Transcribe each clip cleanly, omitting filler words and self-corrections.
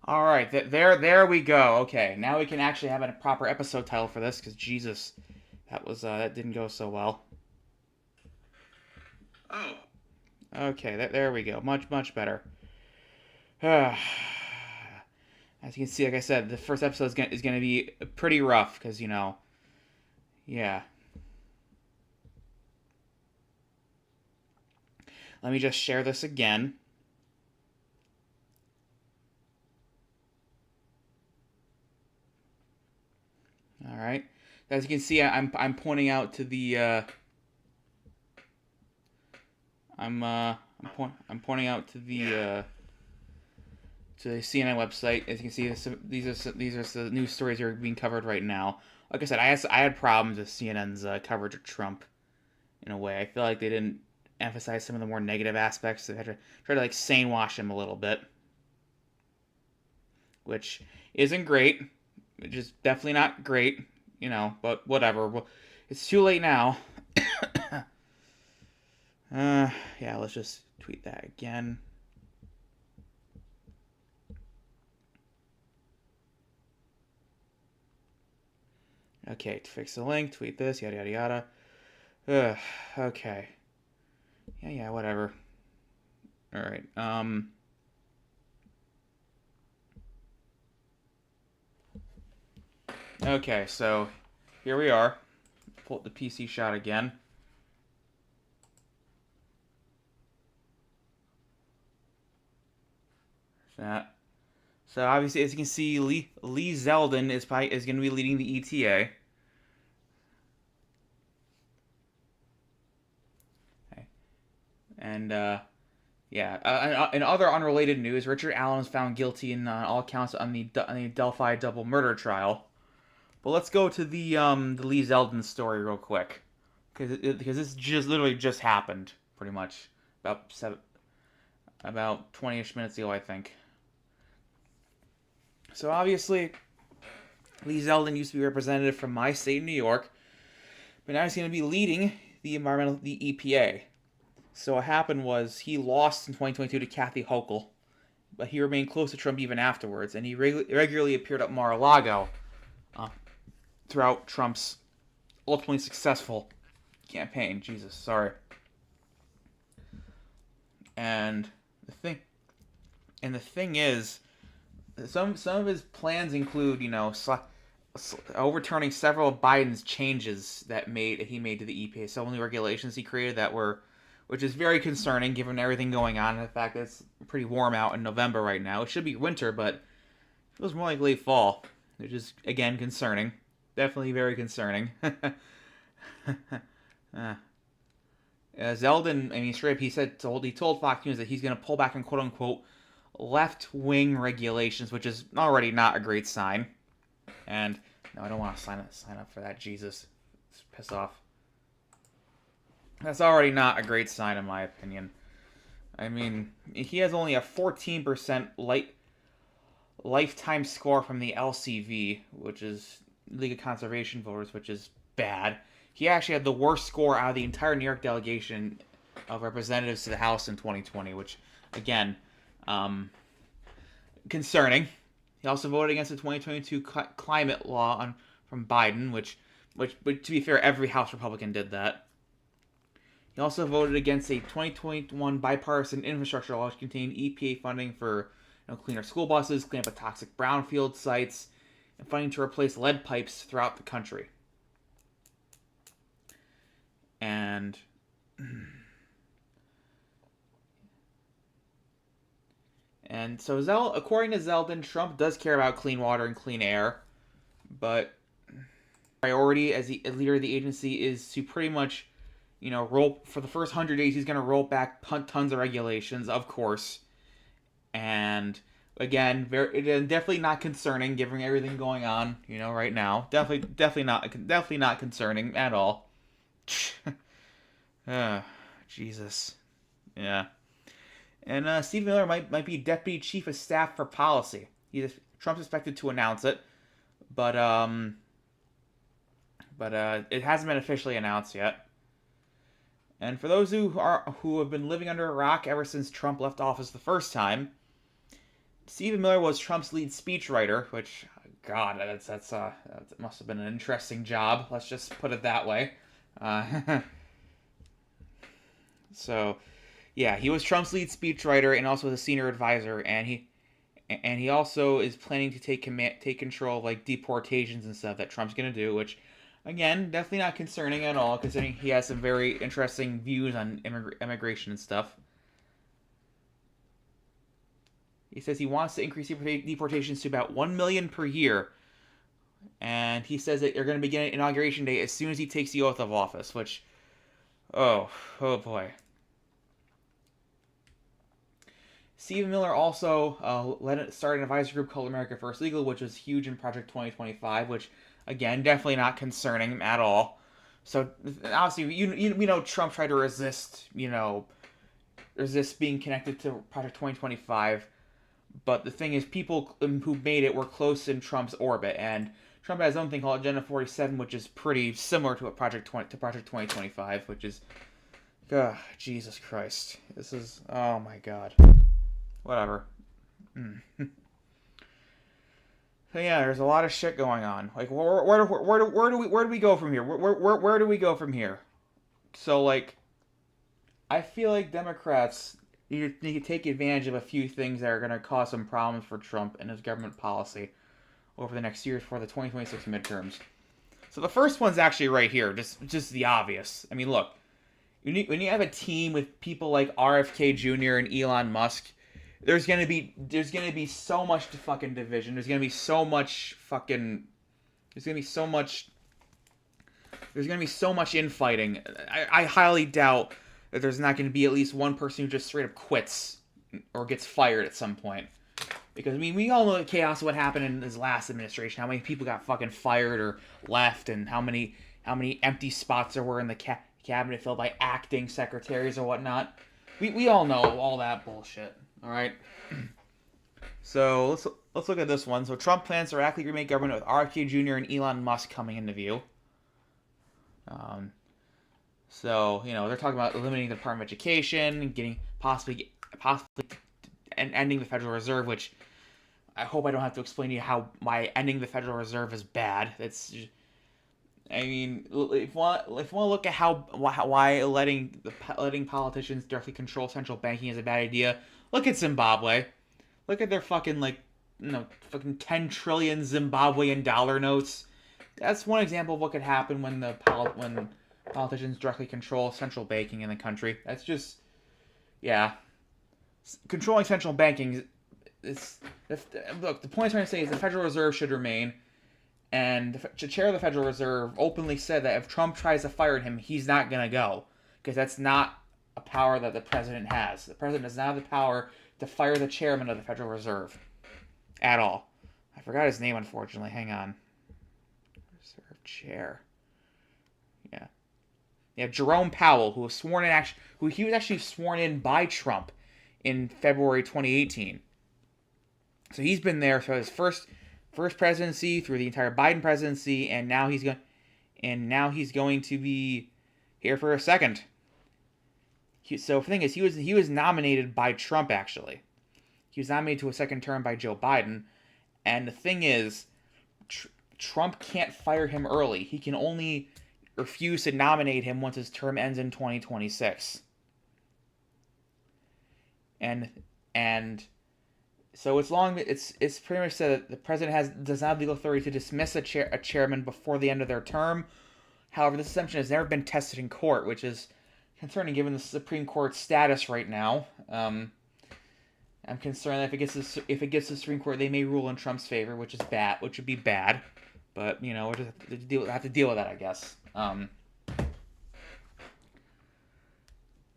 All right, there we go. Okay, now we can actually have a proper episode title for this, because Jesus, that didn't go so well. Oh, Okay, there we go. Much better. As you can see, like I said, the first episode is gonna be pretty rough, because yeah. Let me just share this again. All right. As you can see, I'm pointing out to the I'm pointing out yeah. to the CNN website. As you can see, these are the news stories that are being covered right now. Like I said, I had problems with CNN's coverage of Trump in a way. I feel like they didn't emphasize some of the more negative aspects. They had to try to like sane wash him a little bit, which isn't great. Which is definitely not great, But whatever. It's too late now. Yeah. Let's just tweet that again. Okay, to fix the link, tweet this, yada yada yada. Okay. Yeah, whatever. All right. Okay, so here we are. Pull up the PC shot again. That. So obviously, as you can see, Lee Zeldin is going to be leading the ETA. Okay. And yeah, in other unrelated news, Richard Allen was found guilty in all counts on the Delphi double murder trial. But let's go to the Lee Zeldin story real quick, because this just literally just happened pretty much about 20ish minutes ago, I think. So obviously, Lee Zeldin used to be representative from my state, New York, but now he's going to be leading the EPA. So what happened was he lost in 2022 to Kathy Hochul, but he remained close to Trump even afterwards, and he regularly appeared at Mar-a-Lago uh, throughout Trump's ultimately successful campaign. Jesus, sorry. And the thing, and the thing is, some of his plans include, overturning several of Biden's changes that he made to the EPA. Some of the regulations he created which is very concerning given everything going on and the fact that it's pretty warm out in November right now. It should be winter, but it feels more like late fall, which is again concerning. Definitely very concerning. Zeldin, I mean, straight up, he told Fox News that he's going to pull back on quote unquote left wing regulations, which is already not a great sign. And no, I don't want to sign up for that. Jesus, piss off. That's already not a great sign, in my opinion. I mean, he has only a 14% lifetime score from the LCV, which is League of Conservation Voters, which is bad. He actually had the worst score out of the entire New York delegation of representatives to the House in 2020, which, again, concerning. He also voted against the 2022 climate law from Biden, which, to be fair, every House Republican did that. He also voted against a 2021 bipartisan infrastructure law which contained EPA funding for cleaner school buses, clean up of toxic brownfield sites, and funding to replace lead pipes throughout the country. And so according to Zeldin, Trump does care about clean water and clean air, but priority as the leader of the agency is to pretty much, roll for the first 100 days. He's going to roll back tons of regulations, of course, and again, definitely not concerning given everything going on, right now. Definitely not concerning at all. Jesus, yeah. And Steve Miller might be deputy chief of staff for policy. Trump's expected to announce it, but it hasn't been officially announced yet. And for those who have been living under a rock ever since Trump left office the first time, Stephen Miller was Trump's lead speechwriter, which, God, that must have been an interesting job. Let's just put it that way. Uh, so, yeah, he was Trump's lead speechwriter and also the senior advisor, and he also is planning to take control of like deportations and stuff that Trump's gonna do, which, again, definitely not concerning at all, considering he has some very interesting views on immigration and stuff. He says he wants to increase deportations to about 1 million per year. And he says that they're going to begin inauguration day as soon as he takes the oath of office, which, oh boy. Stephen Miller also started an advisory group called America First Legal, which was huge in Project 2025, which, again, definitely not concerning at all. So, obviously, we know Trump tried to resist being connected to Project 2025. But the thing is, people who made it were close in Trump's orbit, and Trump has his own thing called Agenda 47, which is pretty similar to Project 2025, which is, Jesus Christ, this is, oh my God, whatever. So yeah, there's a lot of shit going on. Like, where do we go from here? Where do we go from here? So like, I feel like Democrats need to take advantage of a few things that are going to cause some problems for Trump and his government policy over the next years for the 2026 midterms. So the first one's actually right here, just the obvious. I mean, look, when you have a team with people like RFK Jr. and Elon Musk, there's gonna be so much fucking division. There's gonna be so much infighting. I highly doubt that there's not going to be at least one person who just straight up quits or gets fired at some point. Because, I mean, we all know the chaos of what happened in his last administration, how many people got fucking fired or left, and how many empty spots there were in the cabinet filled by acting secretaries or whatnot. We all know all that bullshit, alright? So, let's look at this one. So, Trump plans to radically remake government with RFK Jr. and Elon Musk coming into view. So, they're talking about eliminating the Department of Education, getting possibly and ending the Federal Reserve, which I hope I don't have to explain to you why ending the Federal Reserve is bad. I mean, if you want to look at why letting politicians directly control central banking is a bad idea, look at Zimbabwe. Look at their fucking fucking 10 trillion Zimbabwean dollar notes. That's one example of what could happen when politicians directly control central banking in the country. That's just, yeah. Controlling central banking look, the point I'm trying to say is the Federal Reserve should remain, and the chair of the Federal Reserve openly said that if Trump tries to fire him, he's not going to go, because that's not a power that the president has. The president does not have the power to fire the chairman of the Federal Reserve at all. I forgot his name, unfortunately. Hang on. Reserve chair. Yeah. You have Jerome Powell, who was sworn in he was actually sworn in by Trump in February 2018. So he's been there for his first presidency, through the entire Biden presidency, and now he's going to be here for a second. So the thing is, he was nominated by Trump, actually. He was nominated to a second term by Joe Biden, and the thing is, Trump can't fire him early. He can only refuse to nominate him once his term ends in 2026. And so it's pretty much said that the president does not have legal authority to dismiss a chairman before the end of their term. However, this assumption has never been tested in court, which is concerning given the Supreme Court's status right now. I'm concerned that if it gets to the Supreme Court, they may rule in Trump's favor, which would be bad. But we'll just have to deal with that, I guess.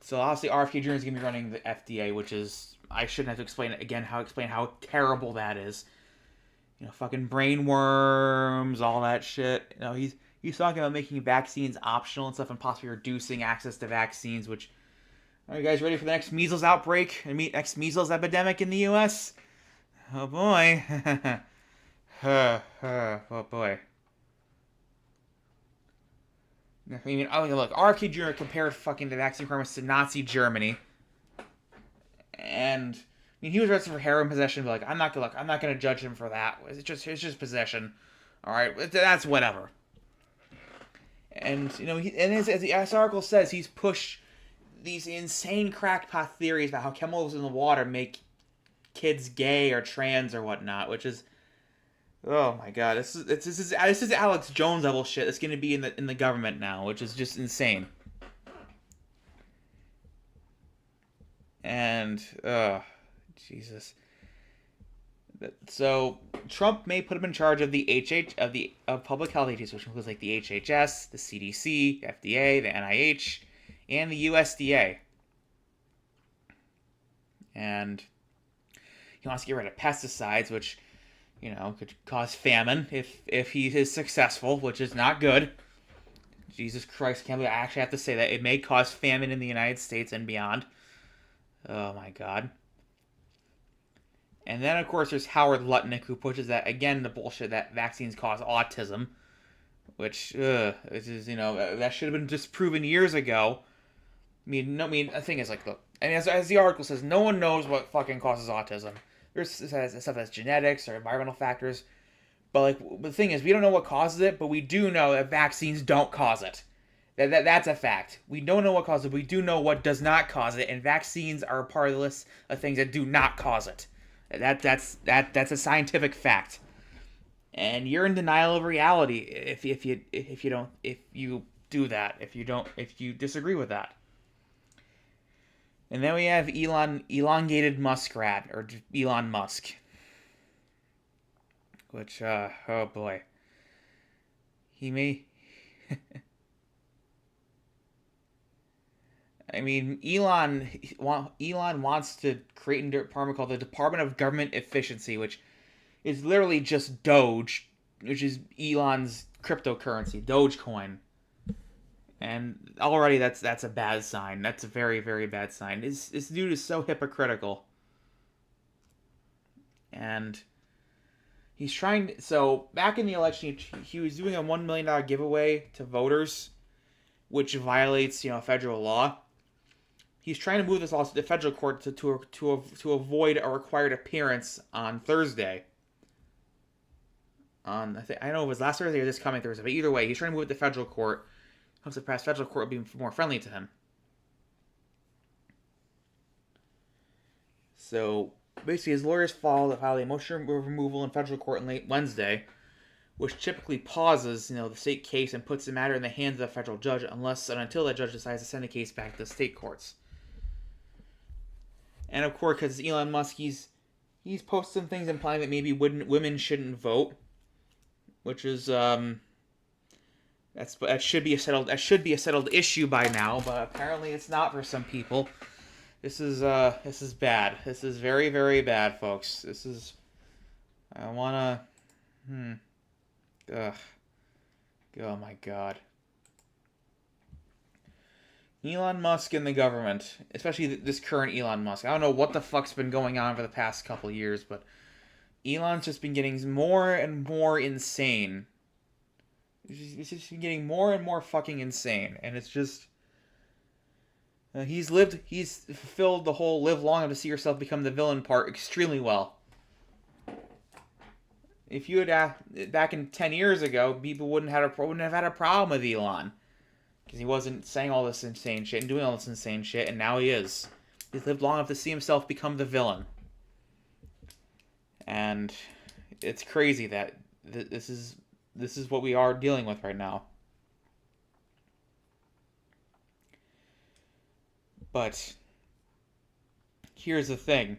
So obviously RFK Jr. is going to be running the FDA, which is, I shouldn't have to explain how terrible that is. Fucking brain worms, all that shit. He's talking about making vaccines optional and stuff, and possibly reducing access to vaccines. Which, are you guys ready for the next measles outbreak? Next measles epidemic in the U.S.? Oh boy. Oh boy. I mean, look, RFK Jr. compared fucking the vaccine requirements to Nazi Germany. And mean, he was arrested for heroin possession, but like, I'm not gonna judge him for that. It's just possession. All right, that's whatever. And as the article says, he's pushed these insane crackpot theories about how chemicals in the water make kids gay or trans or whatnot, which is, oh my god, this is Alex Jones level shit that's going to be in the government now, which is just insane. And Jesus. So Trump may put him in charge of of public health agencies, which includes like the HHS, the CDC, FDA, the NIH, and the USDA. And he wants to get rid of pesticides, which could cause famine if he is successful, which is not good. Jesus Christ, can't believe I actually have to say that. It may cause famine in the United States and beyond. Oh my god. And then, of course, there's Howard Lutnick, who pushes that, again, the bullshit that vaccines cause autism, which, that should have been disproven years ago. The thing is, like, look, as the article says, no one knows what fucking causes autism. There's stuff that's genetics or environmental factors, but the thing is, we don't know what causes it, but we do know that vaccines don't cause it. That's a fact. We don't know what causes it, but we do know what does not cause it, and vaccines are a part of the list of things that do not cause it. That's a scientific fact, and you're in denial of reality if you disagree with that. And then we have elongated muskrat, or Elon Musk, which oh boy, he may. I mean, Elon wants to create a department called the Department of Government Efficiency, which is literally just Doge, which is Elon's cryptocurrency, Dogecoin. And already that's a bad sign. That's a very, very bad sign. This dude is so hypocritical. And he's trying... So, back in the election, he was doing a $1 million giveaway to voters, which violates, federal law. He's trying to move this lawsuit to the federal court to avoid a required appearance on Thursday. I don't know if it was last Thursday or this coming Thursday, but either way, he's trying to move it to federal court. Hopes the past federal court will be more friendly to him. So basically, his lawyers filed a motion of removal in federal court on late Wednesday, which typically pauses, the state case and puts the matter in the hands of a federal judge unless and until that judge decides to send the case back to the state courts. And of course, because Elon Musk, he's posted some things implying that maybe women shouldn't vote, which is that should be a settled issue by now, but apparently it's not for some people. This is bad. This is very, very bad, folks. This is Ugh. Oh my god. Elon Musk and the government, especially this current Elon Musk. I don't know what the fuck's been going on for the past couple of years, but Elon's just been getting more and more insane. He's just been getting more and more fucking insane, and it's just... he's fulfilled the whole live long enough to see yourself become the villain part extremely well. If you had back in 10 years ago, people wouldn't have had a problem with Elon, because he wasn't saying all this insane shit and doing all this insane shit, and now he is. He's lived long enough to see himself become the villain, and it's crazy that this is what we are dealing with right now. But here's the thing.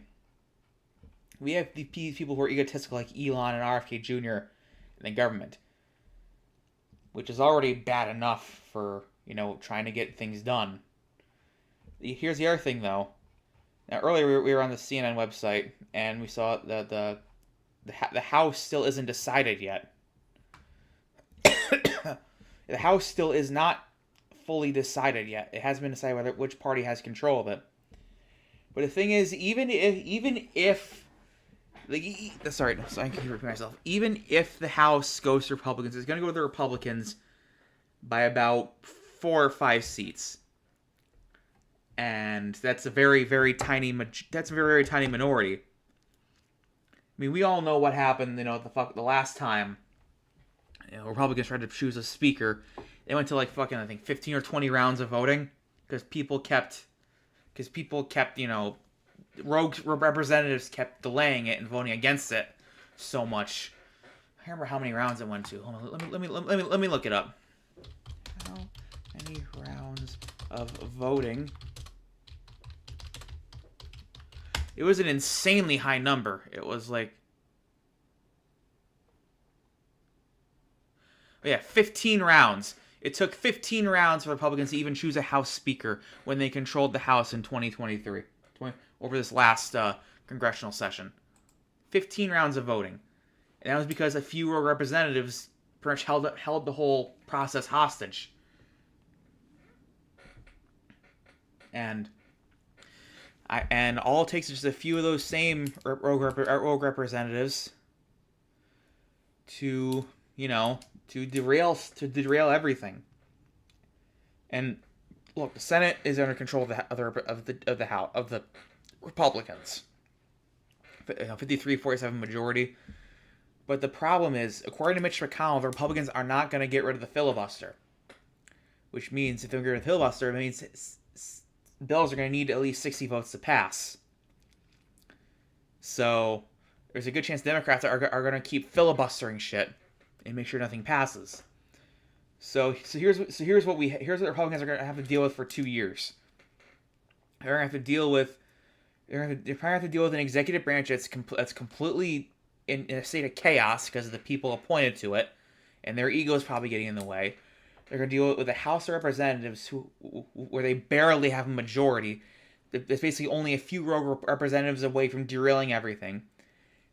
We have these people who are egotistical like Elon and RFK Jr. in the government, which is already bad enough for, trying to get things done. Here's the other thing, though. Now, earlier we were on the CNN website, and we saw that the House still isn't decided yet. The House still is not fully decided yet. It hasn't been decided which party has control of it. But the thing is, even if sorry, I can repeat myself. Even if the House goes to Republicans, it's going to go to the Republicans by about 4 or 5 seats. and that's a very tiny very tiny minority. I mean, we all know what happened. The last time Republicans tried to choose a speaker, they went to like fucking I think 15 or 20 rounds of voting because people kept rogue representatives kept delaying it and voting against it so much. I remember how many rounds it went to. Hold on, let me look it up. How many rounds of voting? It was an insanely high number. It was like, oh yeah, 15 rounds. It took 15 rounds for Republicans to even choose a House Speaker when they controlled the House in 2023, over this last congressional session. 15 rounds of voting. And that was because a few representatives pretty much held the whole process hostage. And all it takes is just a few of those same rogue representatives to derail everything. And look, the Senate is under control of the Republicans. 53-47 majority. But the problem is, according to Mitch McConnell, the Republicans are not going to get rid of the filibuster. Which means, if they're going to get rid of the filibuster, it means bills are going to need at least 60 votes to pass. So, there's a good chance Democrats are going to keep filibustering shit and make sure nothing passes. So here's what the Republicans are going to have to deal with for 2 years. They're going to have to deal with an executive branch that's completely in a state of chaos because of the people appointed to it, and their ego is probably getting in the way. They're going to deal with a House of Representatives where they barely have a majority. There's basically only a few rogue representatives away from derailing everything.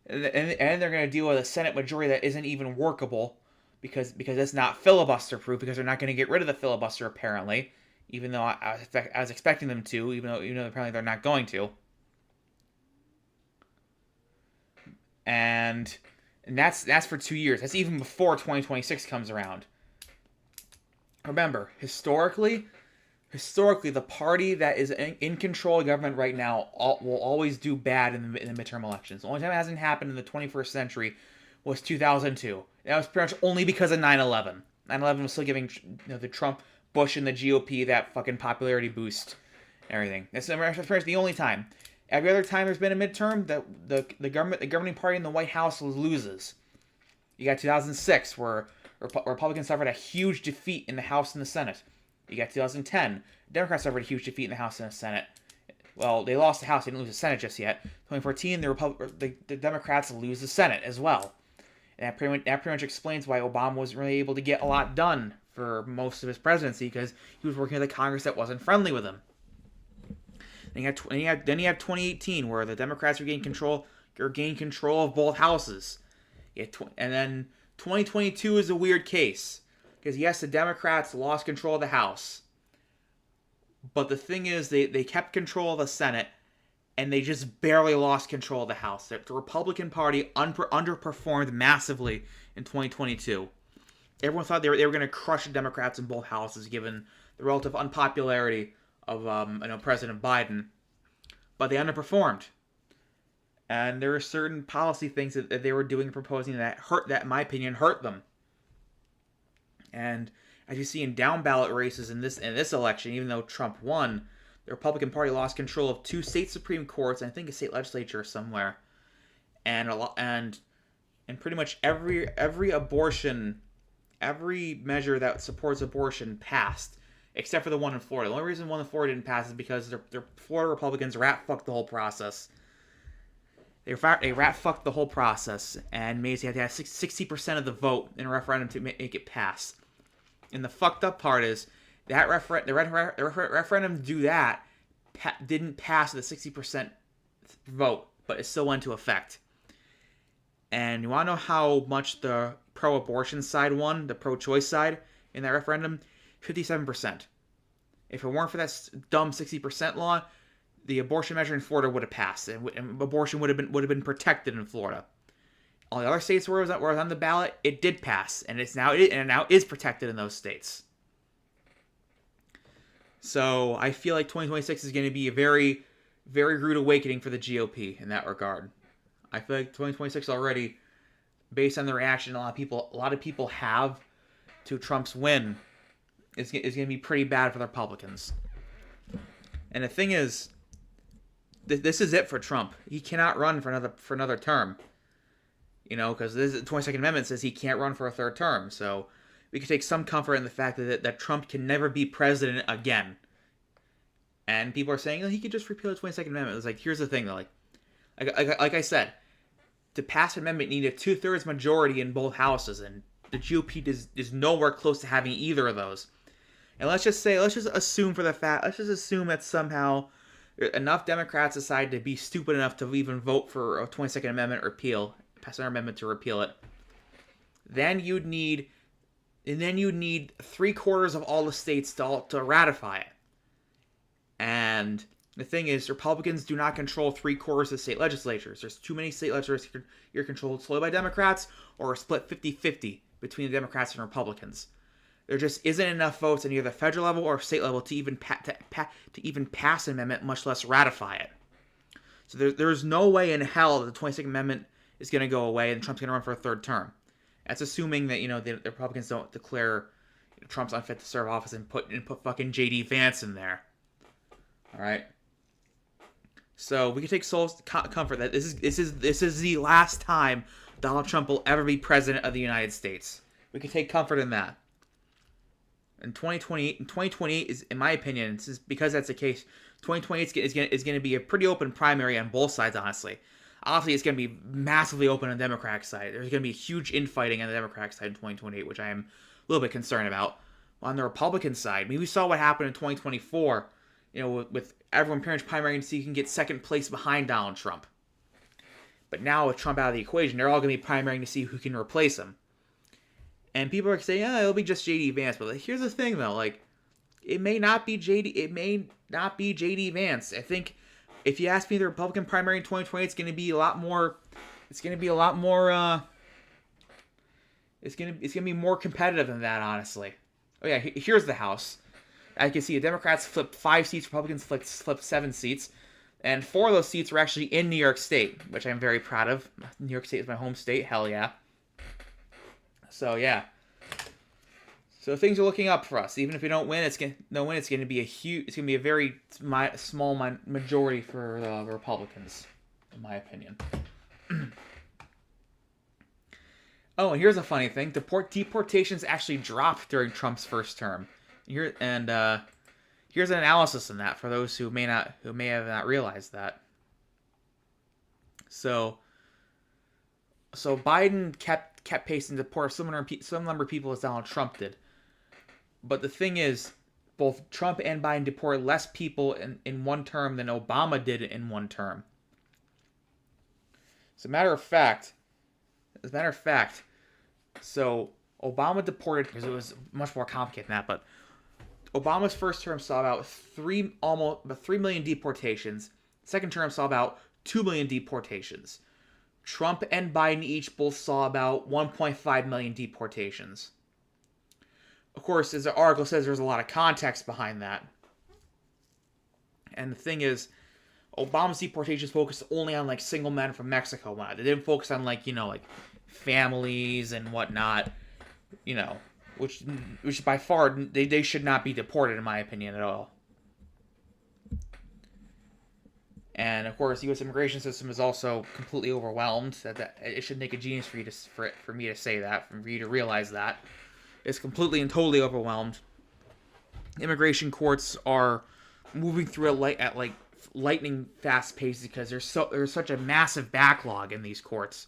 And they're going to deal with a Senate majority that isn't even workable because it's not filibuster proof, because they're not going to get rid of the filibuster apparently, even though I was expecting them to, even though apparently they're not going to. And that's for 2 years. That's even before 2026 comes around. Remember, historically, the party that is in control of government right now will always do bad in the midterm elections. The only time it hasn't happened in the 21st century was 2002. That was pretty much only because of 9/11. 9/11 was still giving the Trump, Bush, and the GOP that fucking popularity boost and everything. That's pretty much the only time. Every other time there's been a midterm, the governing party in the White House loses. You got 2006, where Republicans suffered a huge defeat in the House and the Senate. You got 2010, Democrats suffered a huge defeat in the House and the Senate. Well, they lost the House, they didn't lose the Senate just yet. 2014, the Democrats lose the Senate as well. And that pretty much explains why Obama wasn't really able to get a lot done for most of his presidency, because he was working with a Congress that wasn't friendly with him. Then you have 2018, where the Democrats regained control of both houses. And then 2022 is a weird case, because yes, the Democrats lost control of the House, but the thing is, they kept control of the Senate, and they just barely lost control of the House. The Republican Party underperformed massively in 2022. Everyone thought they were going to crush the Democrats in both houses, given the relative unpopularity of President Biden, but they underperformed. And there are certain policy things that they were doing and proposing that in my opinion, hurt them. And as you see in down ballot races in this election, even though Trump won, the Republican Party lost control of 2 state Supreme Courts and I think a state legislature somewhere, and pretty much every measure that supports abortion passed, except for the one in Florida. The only reason one in Florida didn't pass is because their Florida Republicans rat-fucked the whole process. They rat-fucked the whole process and made it have to have 60% of the vote in a referendum to make it pass. And the fucked up part is that referendum to do that didn't pass with a 60% vote, but it still went into effect. And you want to know how much the pro-abortion side won, the pro-choice side, in that referendum? 57%. If it weren't for that dumb 60% law, the abortion measure in Florida would have passed, and abortion would have been protected in Florida. All the other states where it was on the ballot, it did pass, and it now is protected in those states. So I feel like 2026 is going to be a very, very rude awakening for the GOP in that regard. I feel like 2026 already, based on the reaction a lot of people have to Trump's win, is going to be pretty bad for the Republicans. And the thing is, this is it for Trump. He cannot run for another term. Because the 22nd Amendment says he can't run for a third term. So we can take some comfort in the fact that Trump can never be president again. And people are saying, he could just repeal the 22nd Amendment. It's like, here's the thing, though. Like I said, to pass an amendment, you need a 2/3 majority in both houses, and the GOP is nowhere close to having either of those. And let's just assume that somehow enough Democrats decide to be stupid enough to even vote for a 22nd Amendment repeal, pass an amendment to repeal it. Then you'd need 3/4 of all the states to ratify it. And the thing is, Republicans do not control 3/4 of state legislatures. There's too many state legislatures. You're controlled solely by Democrats, or split 50-50 between the Democrats and Republicans. There just isn't enough votes at either the federal level or state level to even pass an amendment, much less ratify it. So there's no way in hell that the 22nd Amendment is going to go away and Trump's going to run for a third term. That's assuming that the Republicans don't declare Trump's unfit to serve office and put fucking J.D. Vance in there. All right. So we can take comfort that this is the last time Donald Trump will ever be president of the United States. We can take comfort in that. And 2028 is, in my opinion, because that's the case, 2028 is going to be a pretty open primary on both sides, honestly. Obviously, it's going to be massively open on the Democratic side. There's going to be huge infighting on the Democratic side in 2028, which I am a little bit concerned about. On the Republican side, we saw what happened in 2024, with everyone pretty much primarying to see who can get second place behind Donald Trump. But now with Trump out of the equation, they're all going to be primarying to see who can replace him. And people are saying, it'll be just J.D. Vance. But here's the thing, though. It may not be J.D. Vance. I think if you ask me, the Republican primary in 2020, it's going to be a lot more. It's going to be more competitive than that, honestly. Oh yeah, here's the House. I can see the Democrats flip 5 seats, Republicans flip 7 seats, and 4 of those seats were actually in New York State, which I'm very proud of. New York State is my home state. Hell yeah. So yeah. So things are looking up for us. Even if we don't win, it's going to be a very small majority for the Republicans, in my opinion. Oh, and here's a funny thing: deportations actually dropped during Trump's first term. Here's an analysis on that for those who may have not realized that. So Biden kept pace and deport some number of people as Donald Trump did. But the thing is, both Trump and Biden deported less people in one term than Obama did in one term. As a matter of fact, so Obama deported, because it was much more complicated than that, but Obama's first term saw about 3 million deportations. Second term saw about 2 million deportations. Trump and Biden each both saw about 1.5 million deportations. Of course, as the article says, there's a lot of context behind that. And the thing is, Obama's deportations focused only on single men from Mexico. They didn't focus on families and whatnot. Which by far they should not be deported, in my opinion, at all. And of course, the U.S. immigration system is also completely overwhelmed. That it should take a genius for me to say that, for you to realize that. It's completely and totally overwhelmed. Immigration courts are moving through at lightning fast pace because there's such a massive backlog in these courts.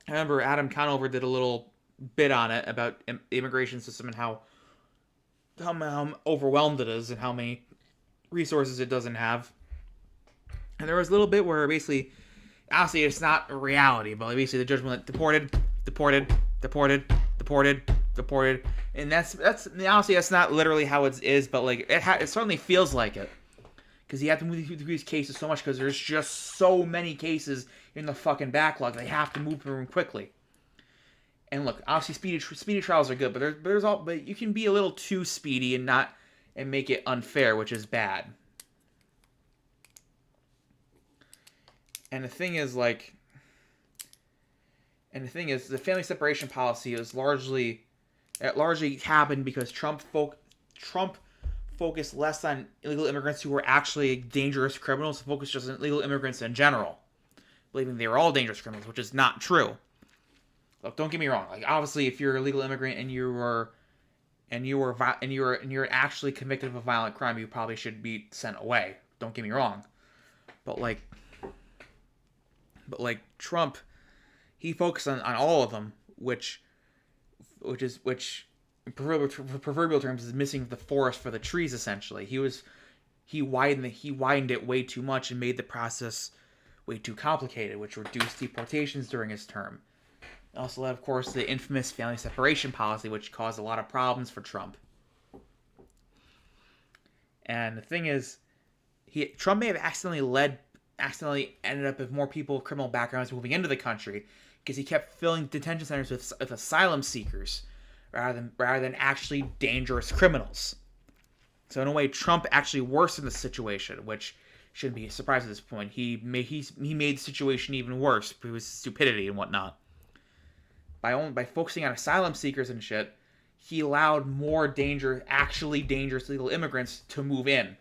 I remember Adam Conover did a little bit on it about the immigration system and how overwhelmed it is and how many resources it doesn't have. And there was a little bit where basically, honestly, it's not a reality, but basically the judge went deported, and that's honestly that's not literally how it is, but it certainly feels like it, because you have to move through these cases so much because there's just so many cases in the fucking backlog. They have to move through them quickly. And look, obviously speedy trials are good, but but you can be a little too speedy and not and make it unfair, which is bad. And the thing is, the family separation policy is largely happened because Trump focused less on illegal immigrants who were actually dangerous criminals, focused just on illegal immigrants in general, believing they were all dangerous criminals, which is not true. Look, don't get me wrong. Like, obviously, if you're a legal immigrant and you're actually convicted of a violent crime, you probably should be sent away. Don't get me wrong. But Trump, he focused on all of them, which in proverbial terms is missing the forest for the trees. Essentially, he widened it way too much and made the process way too complicated, which reduced deportations during his term. Also led, of course, the infamous family separation policy, which caused a lot of problems for Trump. And the thing is, Trump may have accidentally ended up with more people with criminal backgrounds moving into the country because he kept filling detention centers with asylum seekers rather than actually dangerous criminals. So in a way, Trump actually worsened the situation, which shouldn't be a surprise at this point. He made the situation even worse through his stupidity and whatnot. By focusing on asylum seekers and shit, he allowed more actually dangerous legal immigrants to move in.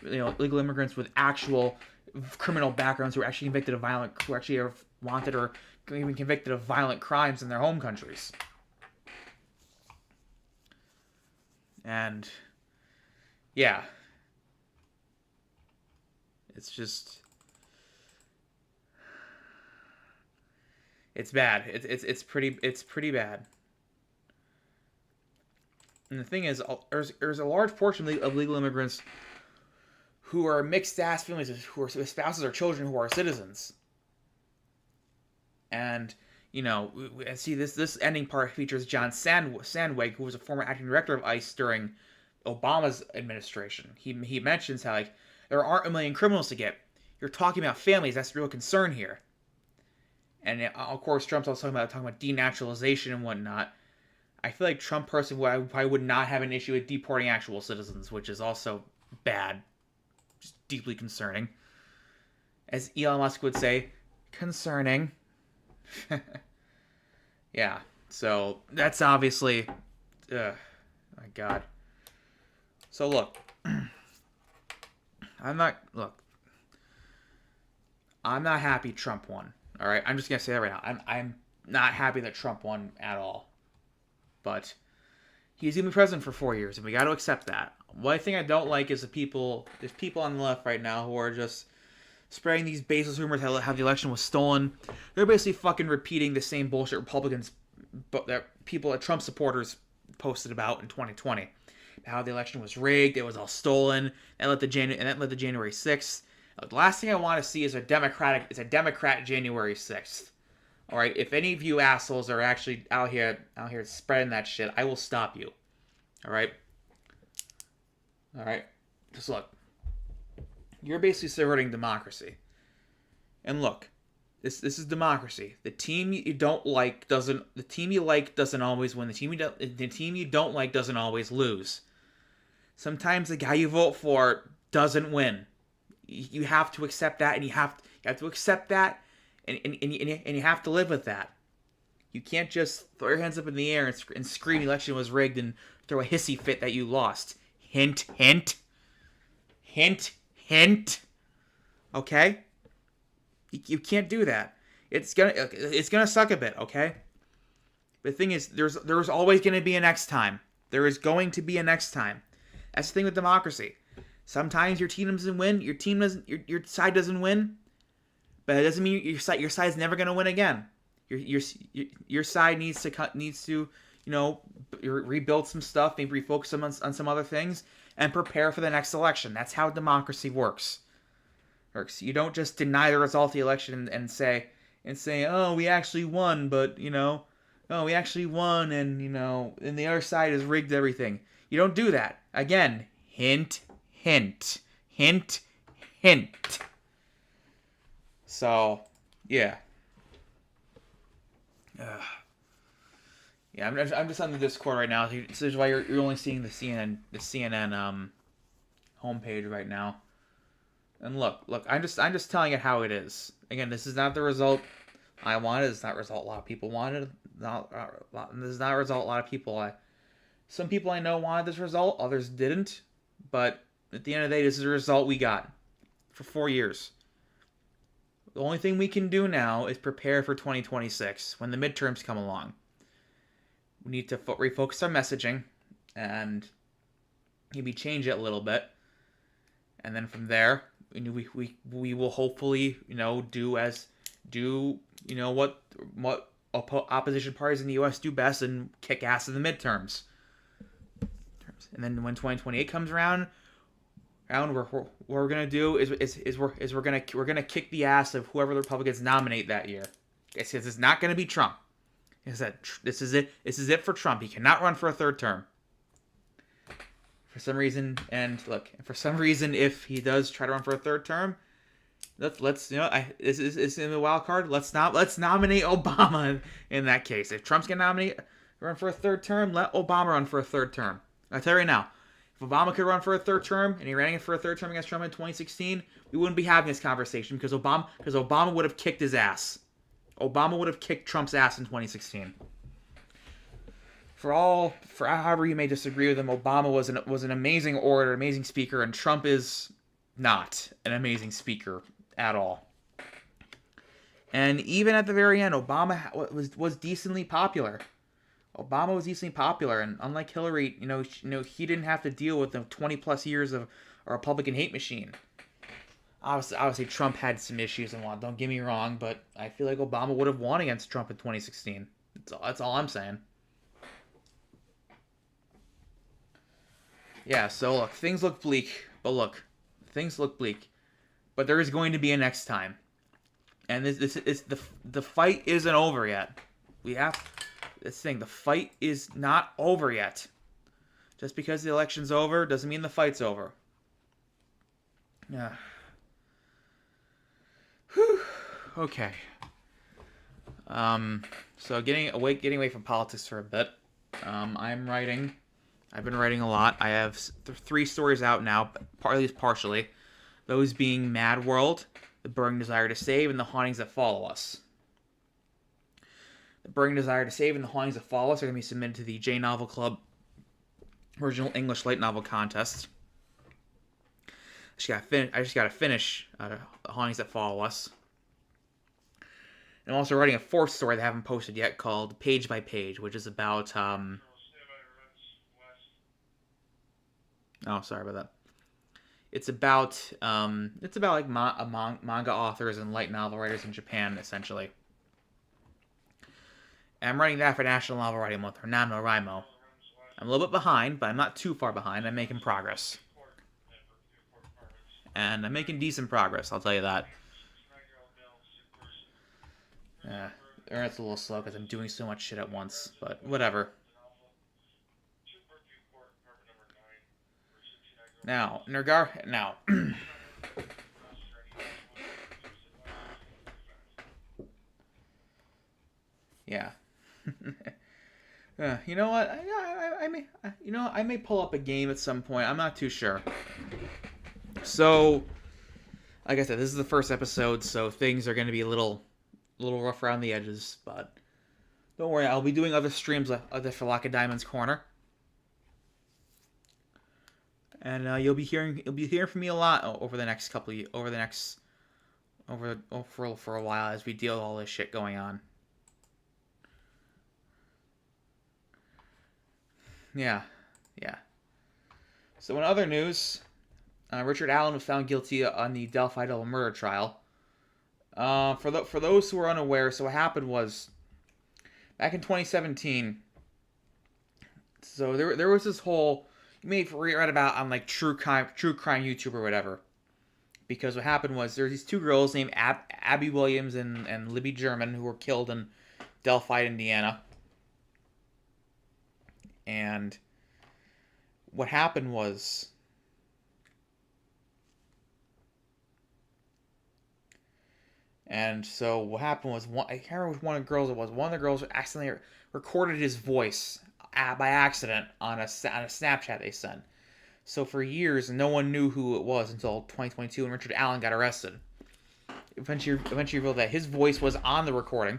Legal immigrants with actual criminal backgrounds who are actually convicted of who actually are wanted or even convicted of violent crimes in their home countries. And yeah, it's bad. It's pretty bad. And the thing is, there's a large portion of legal immigrants who are mixed-ass families, who are spouses or children who are citizens. And, see, this ending part features John Sandweg, who was a former acting director of ICE during Obama's administration. He mentions how, there aren't a million criminals to get. You're talking about families. That's the real concern here. And, of course, Trump's also talking about denaturalization and whatnot. I feel like Trump personally probably would not have an issue with deporting actual citizens, which is also bad. Just deeply concerning. As Elon Musk would say, concerning. Yeah, so that's obviously... my God. So look. I'm not happy Trump won. Alright, I'm just going to say that right now. I'm not happy that Trump won at all. But he's going to be president for 4 years, and we got to accept that. One thing I don't like is there's people on the left right now who are just spreading these baseless rumors how the election was stolen. They're basically fucking repeating the same bullshit Republicans, that Trump supporters posted about in 2020. How the election was rigged, it was all stolen, and that led to January 6th. The last thing I want to see is a Democrat January 6th. All right, if any of you assholes are actually out here spreading that shit, I will stop you. All right, just look. You're basically subverting democracy. And look, this is democracy. The team you don't like doesn't. The team you like doesn't always win. The team you don't like doesn't always lose. Sometimes the guy you vote for doesn't win. You have to accept that, and you have to accept that. And you have to live with that. You can't just throw your hands up in the air and scream the election was rigged and throw a hissy fit that you lost. Hint, hint. Hint, hint. Okay? You can't do that. It's gonna suck a bit, okay? The thing is, there's always gonna be a next time. There is going to be a next time. That's the thing with democracy. Sometimes your team doesn't win. Your side doesn't win. But it doesn't mean your side's never going to win again. Your side needs to rebuild some stuff, maybe refocus on some other things, and prepare for the next election. That's how democracy works. You don't just deny the result of the election and say, oh, we actually won, but we actually won, and and the other side has rigged everything. You don't do that. Again, hint, hint, hint, hint. So, yeah. Yeah, I'm just on the Discord right now. So this is why you're only seeing the CNN homepage right now. And look, I'm just telling it how it is. Again, this is not the result I wanted. It's not the result a lot of people wanted. This is not a result a lot of people. Some people I know wanted this result, others didn't. But at the end of the day, this is the result we got for 4 years. The only thing we can do now is prepare for 2026 when the midterms come along. We need to refocus our messaging and maybe change it a little bit, and then from there, we will hopefully do what opposition parties in the U.S. do best and kick ass in the midterms. And then when 2028 comes around, what we're gonna do is we're gonna kick the ass of whoever the Republicans nominate that year. It's not gonna be Trump. This is it. This is it for Trump. He cannot run for a third term. For some reason, if he does try to run for a third term, let's this is in the wild card. Let's nominate Obama in that case. If Trump's gonna run for a third term, let Obama run for a third term. I tell you right now, if Obama could run for a third term and he ran for a third term against Trump in 2016, we wouldn't be having this conversation because Obama would have kicked his ass. Obama would have kicked Trump's ass in 2016. For however you may disagree with him, Obama was an amazing orator, amazing speaker, and Trump is not an amazing speaker at all. And even at the very end, Obama was decently popular. Obama was decently popular, and unlike Hillary, he didn't have to deal with the 20 plus years of a Republican hate machine. Obviously, Trump had some issues and don't get me wrong, but I feel like Obama would have won against Trump in 2016. That's all I'm saying. Yeah, so look, things look bleak, but there is going to be a next time, and this is the fight isn't over yet. The fight is not over yet. Just because the election's over doesn't mean the fight's over. Yeah. Whew. Okay. So getting away from politics for a bit. I've been writing a lot. I have 3 stories out now, at least partially. Those being Mad World, The Burning Desire to Save, and The Hauntings That Follow Us. The Burning Desire to Save and The Hauntings That Follow Us are going to be submitted to the J Novel Club Original English Light Novel Contest. I just got to finish The Hauntings That Follow Us. And I'm also writing a 4th story that I haven't posted yet called Page by Page, which is about oh, sorry about that. It's about like manga authors and light novel writers in Japan, essentially. And I'm writing that for National Novel Writing Month, or NaNoWriMo. I'm a little bit behind, but I'm not too far behind. I'm making progress. And I'm making decent progress, I'll tell you that. Yeah, it's a little slow because I'm doing so much shit at once, but whatever. Now, yeah. You know what? I may pull up a game at some point. I'm not too sure. So, like I said, this is the first episode, so things are going to be a little rough around the edges, but don't worry. I'll be doing other streams for Lacedaemon's Corner. And you'll be hearing from me a lot over the next for a while as we deal with all this shit going on. Yeah. So in other news, Richard Allen was found guilty on the Delphi double murder trial. For those who are unaware, so what happened was back in 2017. So there was this whole, you may have read about on like true crime YouTube or whatever. Because what happened was there's these 2 girls named Abby Williams and Libby German who were killed in Delphi, Indiana. And what happened was And so what happened was, I can't remember which one of the girls it was. One of the girls accidentally recorded his voice by accident on a Snapchat they sent. So for years, no one knew who it was until 2022 when Richard Allen got arrested. Eventually revealed that his voice was on the recording,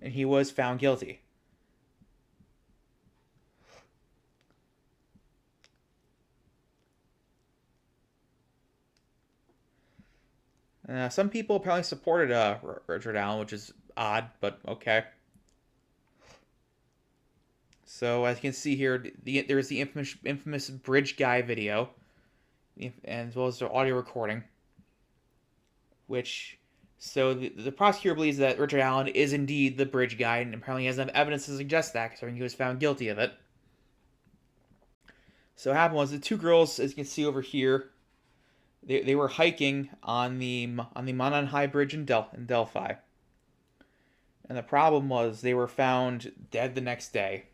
and he was found guilty. Some people apparently supported Richard Allen, which is odd, but okay. So as you can see here, there's the infamous bridge guy video, and as well as the audio recording. So the prosecutor believes that Richard Allen is indeed the bridge guy, and apparently he has enough evidence to suggest that, considering he was found guilty of it. So what happened was the two girls, as you can see over here, they were hiking on the Monon High Bridge in Delphi, and the problem was they were found dead the next day.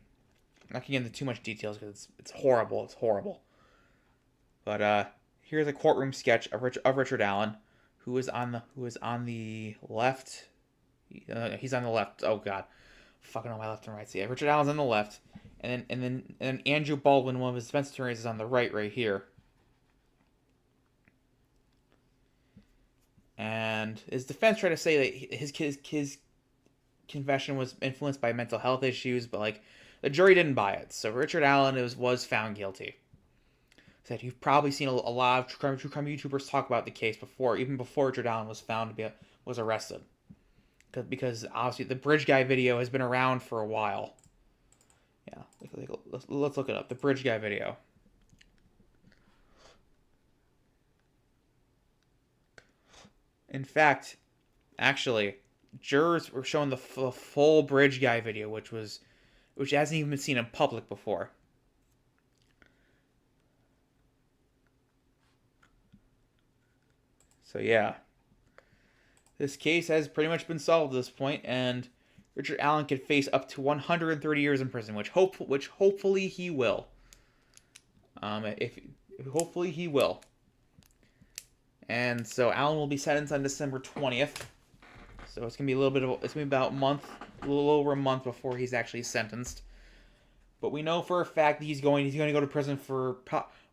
I'm not gonna get into too much details because it's horrible. It's horrible. But here's a courtroom sketch of Richard Allen, who is on the left. He's on the left. Oh God, fucking on my left and right. See, Richard Allen's on the left, and then Andrew Baldwin, one of his defense attorneys, is on the right here. And his defense tried to say that his confession was influenced by mental health issues, but like the jury didn't buy it. So Richard Allen was found guilty. Said you've probably seen a lot of true crime YouTubers talk about the case before, even before Richard Allen was arrested, because obviously the bridge guy video has been around for a while. Yeah, let's look it up. The bridge guy video. In fact, actually, jurors were shown the full bridge guy video, which hasn't even been seen in public before. So yeah, this case has pretty much been solved at this point, and Richard Allen could face up to 130 years in prison, which hopefully he will. Hopefully he will. And so Allen will be sentenced on December 20th. So it's gonna be about a month, a little over a month before he's actually sentenced. But we know for a fact that he's going to go to prison for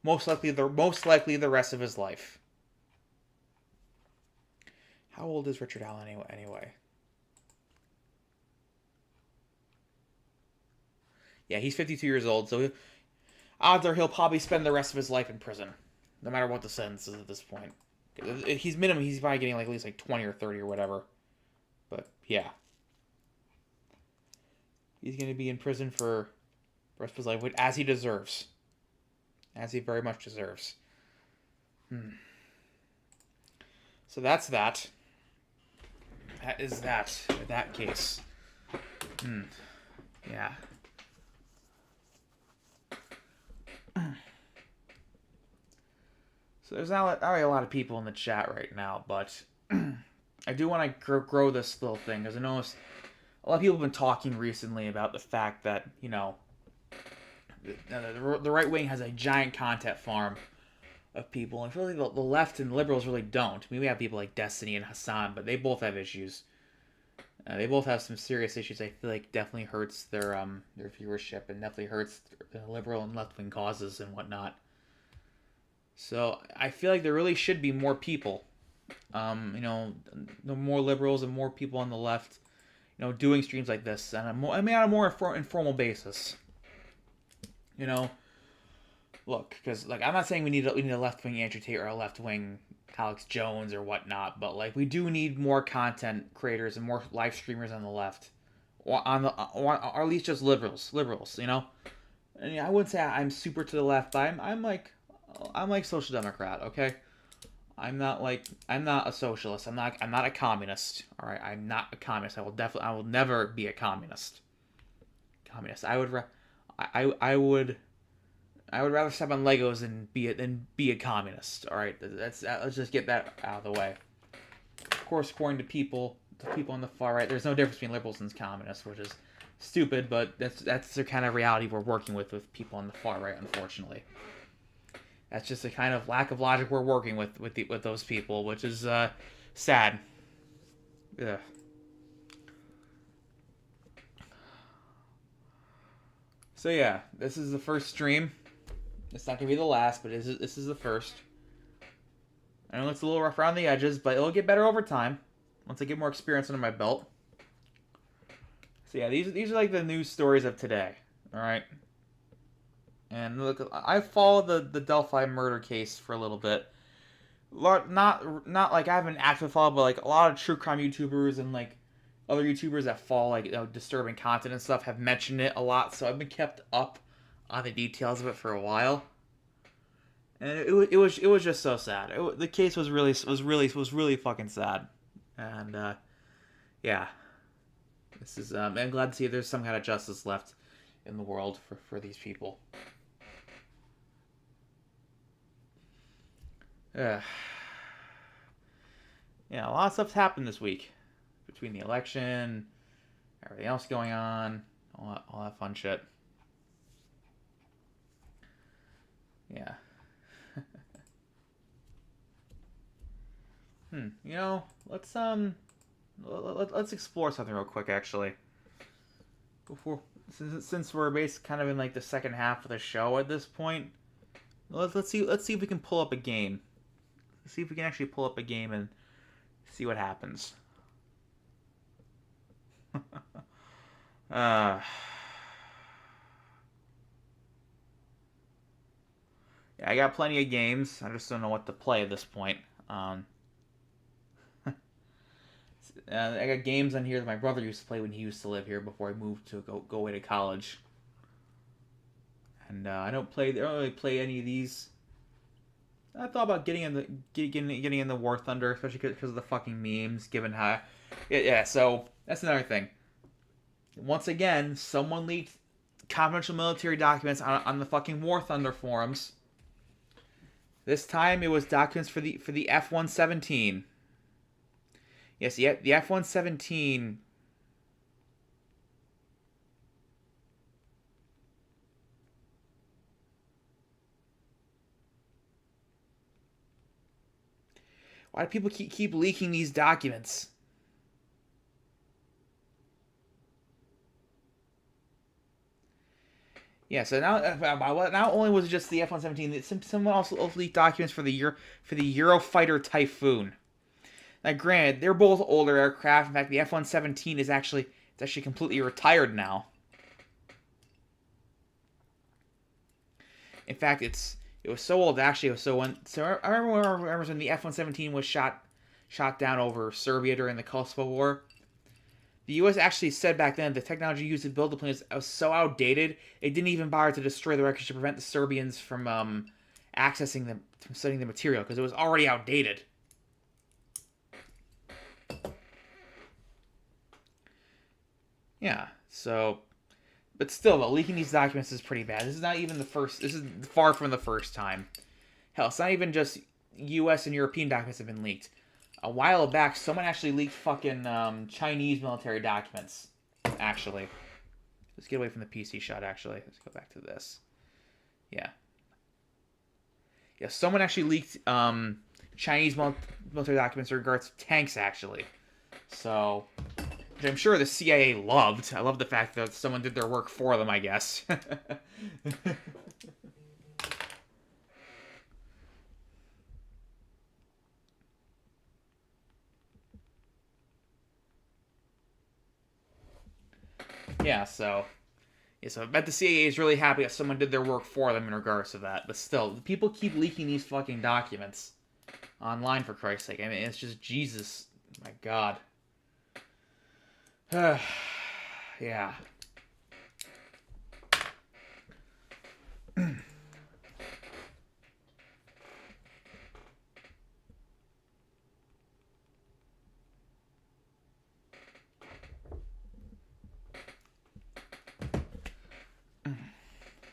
most likely the rest of his life. How old is Richard Allen anyway? Yeah, he's 52 years old, so odds are he'll probably spend the rest of his life in prison, no matter what the sentence is at this point. He's probably getting at least 20 or 30 or whatever. But yeah, he's going to be in prison for the rest of his life, as he deserves, as he very much deserves. So that's that. That is that case. Yeah. So there's not already a lot of people in the chat right now, but I do want to grow this little thing, because I noticed a lot of people have been talking recently about the fact that, the right wing has a giant content farm of people, and I feel like the left and liberals really don't. I mean, we have people like Destiny and Hassan, but they both have issues. They both have some serious issues. I feel like definitely hurts their viewership, and definitely hurts the liberal and left wing causes and whatnot. So I feel like there really should be more people, the more liberals and more people on the left, doing streams like this, and on a more informal basis. Look, because I'm not saying we need a left wing Andrew Tate or a left wing Alex Jones or whatnot, but we do need more content creators and more live streamers on the left, or at least just liberals. And I wouldn't say I'm super to the left, but I'm like social democrat. Okay, I'm not a socialist. I'm not a communist. All right, I'm not a communist. I will never be a communist. I would rather step on Legos than be a communist. All right, let's just get that out of the way. Of course, according to people on the far right, there's no difference between liberals and communists, which is stupid, but that's the kind of reality we're working with people on the far right, unfortunately. That's just a kind of lack of logic we're working with those people, which is sad. Yeah. So yeah, this is the first stream. It's not gonna be the last, but this is the first. I know it's a little rough around the edges, but it'll get better over time once I get more experience under my belt. So yeah, these are like the news stories of today. All right. And look, I followed the Delphi murder case for a little bit. Not like I haven't actively followed, but like a lot of true crime YouTubers and like other YouTubers that follow like disturbing content and stuff have mentioned it a lot. So I've been kept up on the details of it for a while, and it was just so sad. The case was really fucking sad, and yeah, this is I'm glad to see there's some kind of justice left in the world for these people. Yeah, yeah, a lot of stuff's happened this week between the election, everything else going on, all that fun shit. Yeah. Let's let's explore something real quick actually. Before since we're basically kind of in like the second half of the show at this point, let's see if we can pull up a game. Let's see if we can actually pull up a game and see what happens. uh yeah, I got plenty of games. I just don't know what to play at this point. I got games on here that my brother used to play when he used to live here before I moved to go away to college. And I don't really play any of these. I thought about getting in the War Thunder, especially because of the fucking memes. Given how, yeah. So that's another thing. Once again, someone leaked confidential military documents on the fucking War Thunder forums. This time it was documents for the F-117. Yes, the F-117. Why do people keep leaking these documents? Yeah, so now only was it just the F-117. Someone also leaked documents for the Eurofighter Typhoon. Now, granted, they're both older aircraft. In fact, the F-117 is actually completely retired now. In fact, it was so old actually. It was I remember when the F-117 was shot down over Serbia during the Kosovo War. The U.S. actually said back then the technology used to build the plane was so outdated it didn't even bother to destroy the wreckage to prevent the Serbians from accessing them, from studying the material because it was already outdated. Yeah, so, but still, though, leaking these documents is pretty bad. This is not even the first. This is far from the first time. Hell, it's not even just U.S. and European documents have been leaked. A while back, someone actually leaked fucking Chinese military documents. Actually, let's get away from the PC shot. Actually, let's go back to this. Yeah, yeah. Someone actually leaked Chinese military documents in regards to tanks. Actually, so which I'm sure the CIA loved. I love the fact that someone did their work for them. I guess. Yeah, so I bet the CIA is really happy that someone did their work for them in regards to that. But still, people keep leaking these fucking documents online for Christ's sake. I mean, it's just Jesus. My God. Yeah.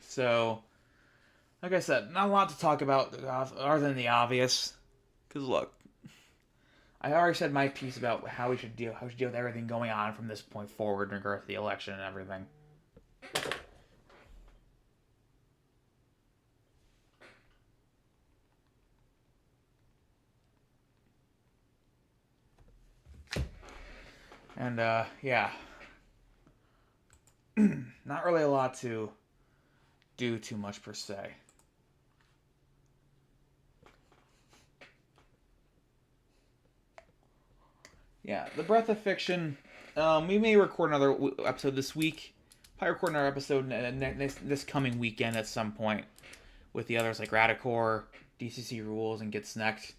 So, like I said, not a lot to talk about other than the obvious. Because look, I already said my piece about how we should deal with everything going on from this point forward in regards to the election and everything. And yeah, not really a lot to do too much per se. Yeah, the Breath of Fiction. We may record another episode this week. Probably record another episode this coming weekend at some point with the others like Radicore, DCC Rules, and Get Snacked.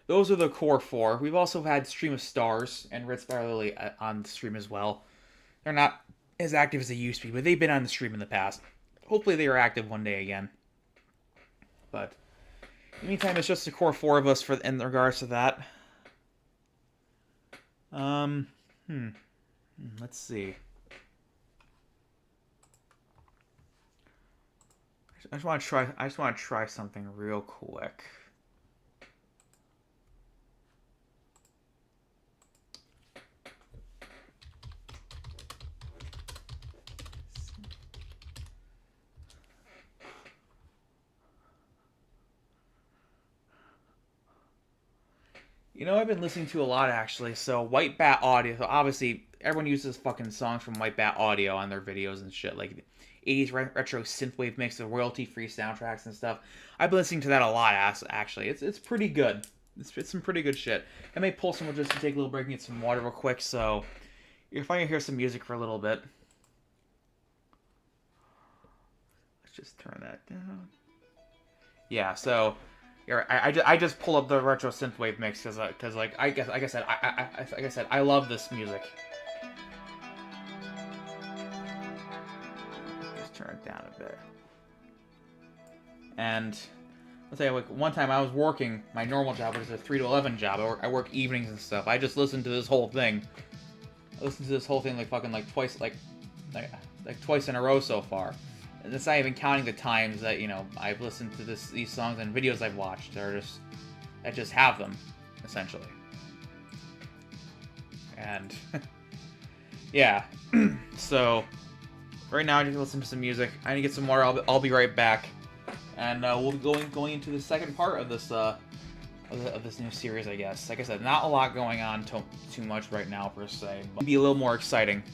Those are the core four. We've also had Stream of Stars and Ritz by Lily on the stream as well. They're not as active as they used to be, but they've been on the stream in the past. Hopefully they are active one day again. But in the meantime, it's just the core four of us in regards to that. Let's see. I just want to try something real quick. You know, I've been listening to a lot actually. So White Bat Audio. So obviously, everyone uses fucking songs from White Bat Audio on their videos and shit, like 80s retro synthwave mix of royalty-free soundtracks and stuff. I've been listening to that a lot. Actually, it's pretty good. It's some pretty good shit. I may pull some just to take a little break and get some water real quick. So if I can hear some music for a little bit, let's just turn that down. Yeah. So. I just pull up the retro synthwave mix because like I said I love this music. Just turn it down a bit. And let's say like one time I was working my normal job, which is a 3 to 11 job. I work evenings and stuff. I just listened to this whole thing. I listened to this whole thing like fucking like twice like twice in a row so far. And that's not even counting the times that, you know, I've listened to these songs and videos I've watched that just have them, essentially. And, yeah. So, right now I just listen to some music. I need to get some water. I'll be right back. And we'll be going into the second part of this new series, I guess. Like I said, not a lot going on too much right now, per se. But it'll be a little more exciting.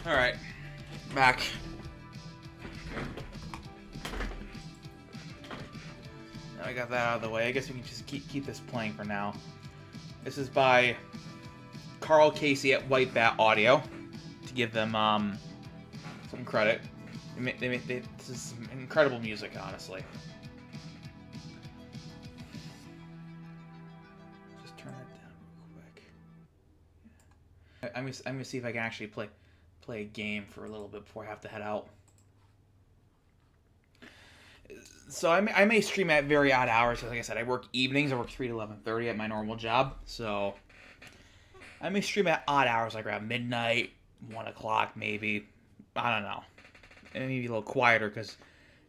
Alright, back. Now I got that out of the way. I guess we can just keep this playing for now. This is by Carl Casey at White Bat Audio, to give them some credit. This is some incredible music, honestly. Just turn that down real quick. I'm gonna see if I can actually play a game for a little bit before I have to head out. So I may stream at very odd hours, because like I said, I work evenings. I work 3 to 11:30 at my normal job. So I may stream at odd hours, like around midnight, 1 o'clock maybe. I don't know. And maybe a little quieter, because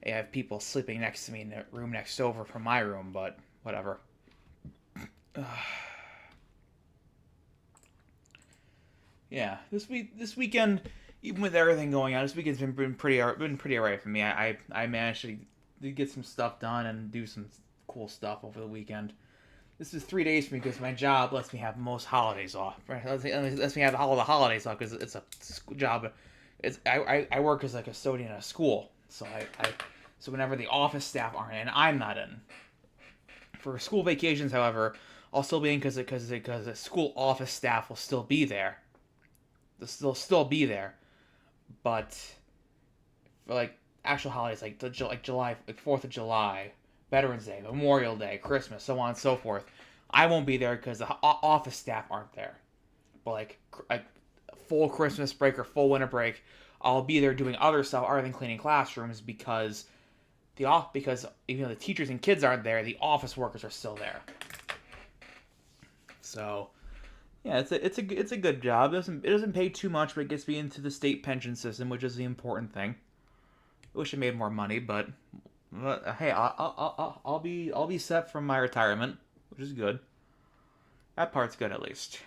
I have people sleeping next to me in the room next over from my room, but whatever. Yeah, this weekend, even with everything going on, this weekend's been pretty alright for me. I managed to get some stuff done and do some cool stuff over the weekend. This is 3 days for me because my job lets me have most holidays off. Right? Lets me have all the holidays off because it's a job. I work as a custodian at a school, so so whenever the office staff aren't in, I'm not in. For school vacations, however, I'll still be in because the school office staff will still be there. They'll still be there, but for like actual holidays like July, like 4th of July, Veterans Day, Memorial Day, Christmas, so on and so forth, I won't be there because the office staff aren't there. But like full Christmas break or full winter break, I'll be there doing other stuff other than cleaning classrooms because because even though the teachers and kids aren't there, the office workers are still there. So yeah, it's a good job. It doesn't pay too much, but it gets me into the state pension system, which is the important thing. I wish I made more money, but hey, I'll be set from my retirement, which is good. That part's good at least.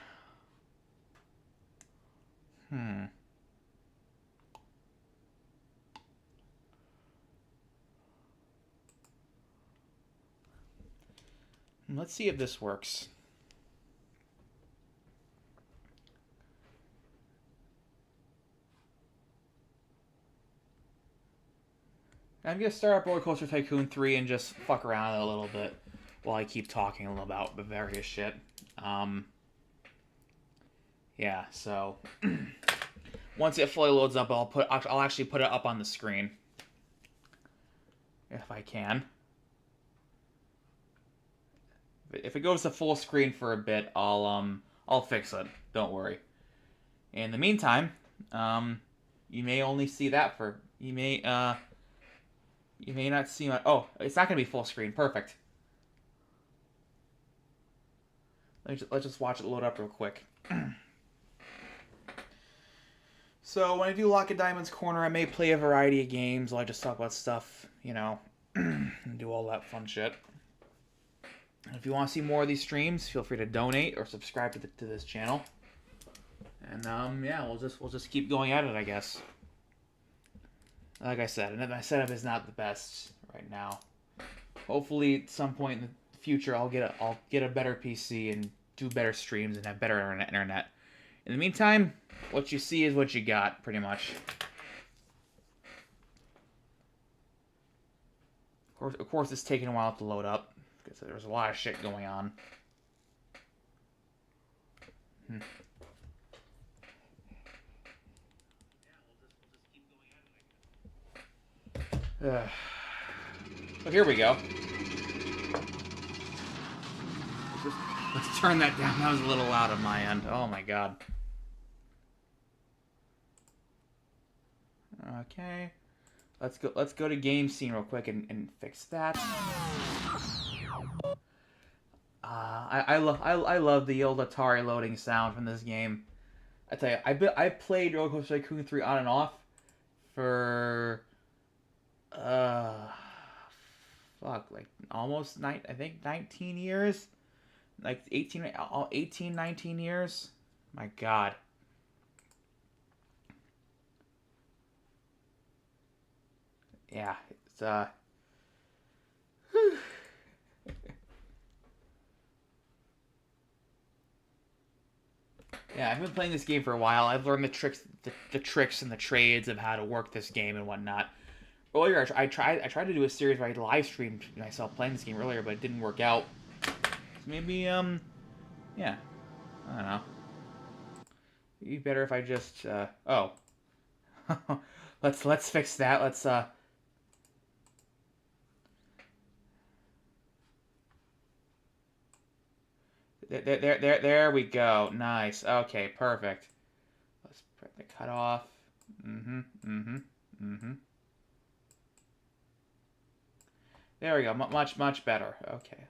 Hmm. Let's see if this works. I'm gonna start up Roller Coaster Tycoon 3 and just fuck around a little bit while I keep talking a little about the various shit. Yeah, so once it fully loads up, I'll actually put it up on the screen if I can. If it goes to full screen for a bit, I'll fix it. Don't worry. In the meantime, you may only see that for you may not see my. Oh, it's not gonna be full screen. Perfect. Let's just watch it load up real quick. So when I do Lacedaemon's Corner, I may play a variety of games. I'll just talk about stuff, and do all that fun shit. And if you want to see more of these streams, feel free to donate or subscribe to this channel. And yeah, we'll just keep going at it, I guess. Like I said, and my setup is not the best right now. Hopefully, at some point in the future, I'll get a better PC and do better streams and have better internet. In the meantime, what you see is what you got, pretty much. Of course, it's taking a while to load up because there's a lot of shit going on. So here we go. Let's turn that down. That was a little loud on my end. Oh my god. Okay. Let's go to game scene real quick and fix that. I love the old Atari loading sound from this game. I tell you, I played Roller Coaster Tycoon 3 on and off for like almost I think 19 years. Like 18, 19 years. My god. Yeah, it's yeah, I've been playing this game for a while. I've learned the tricks and the trades of how to work this game and whatnot. Earlier, I tried to do a series where I live streamed myself playing this game earlier, but it didn't work out. So maybe yeah, I don't know. It'd be better if I just oh, let's fix that. Let's there we go. Nice. Okay, perfect. Let's put the cutoff. There we go. Much better. Okay.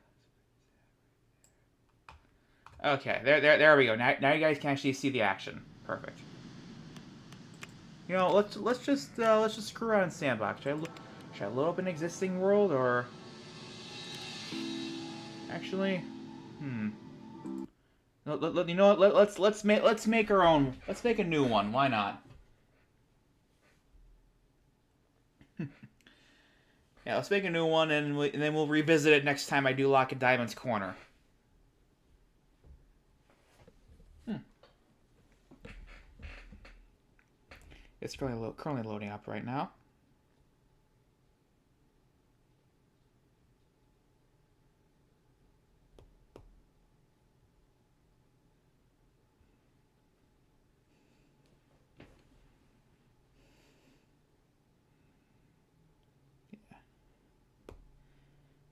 Okay. There we go. Now you guys can actually see the action. Perfect. Let's just screw around in Sandbox. Should I load up an existing world or actually? You know what? Let's make our own. Let's make a new one. Why not? Yeah, let's make a new one, and then we'll revisit it next time I do Lacedaemon's Corner. It's currently loading up right now.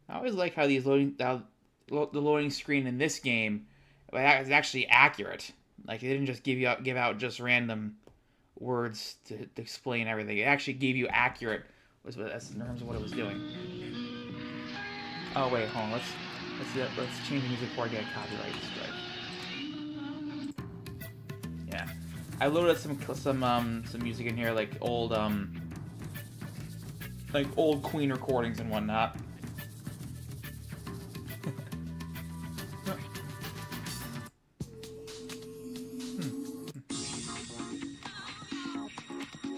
I always like how the loading screen in this game is actually accurate. Like, they didn't just give out just random words to explain everything. It actually gave you accurate in terms of what it was doing. Oh wait, hold on. Let's change the music before I get a copyright strike. Yeah, I loaded some music in here, like old Queen recordings and whatnot.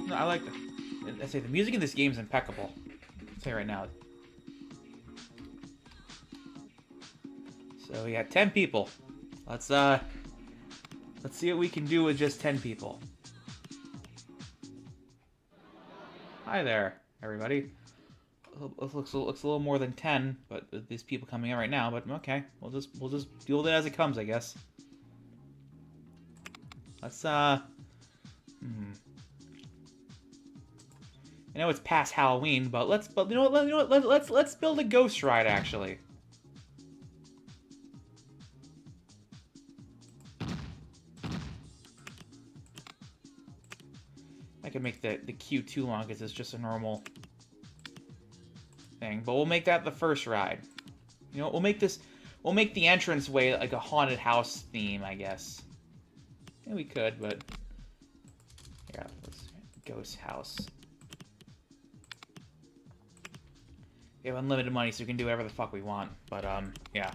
No, I like I say the music in this game is impeccable. I'll tell you right now. So we got 10 people. Let's see what we can do with just 10 people. Hi there, everybody. It looks a little more than 10, but these people coming in right now. But okay, we'll just deal with it as it comes, I guess. Let's I know it's past Halloween, but you know what? Let's build a ghost ride actually. I could make the queue too long because it's just a normal thing, but we'll make that the first ride. You know, we'll make the entrance way like a haunted house theme, I guess. Yeah, we could, but yeah, let's ghost house. We have unlimited money, so we can do whatever the fuck we want. But yeah,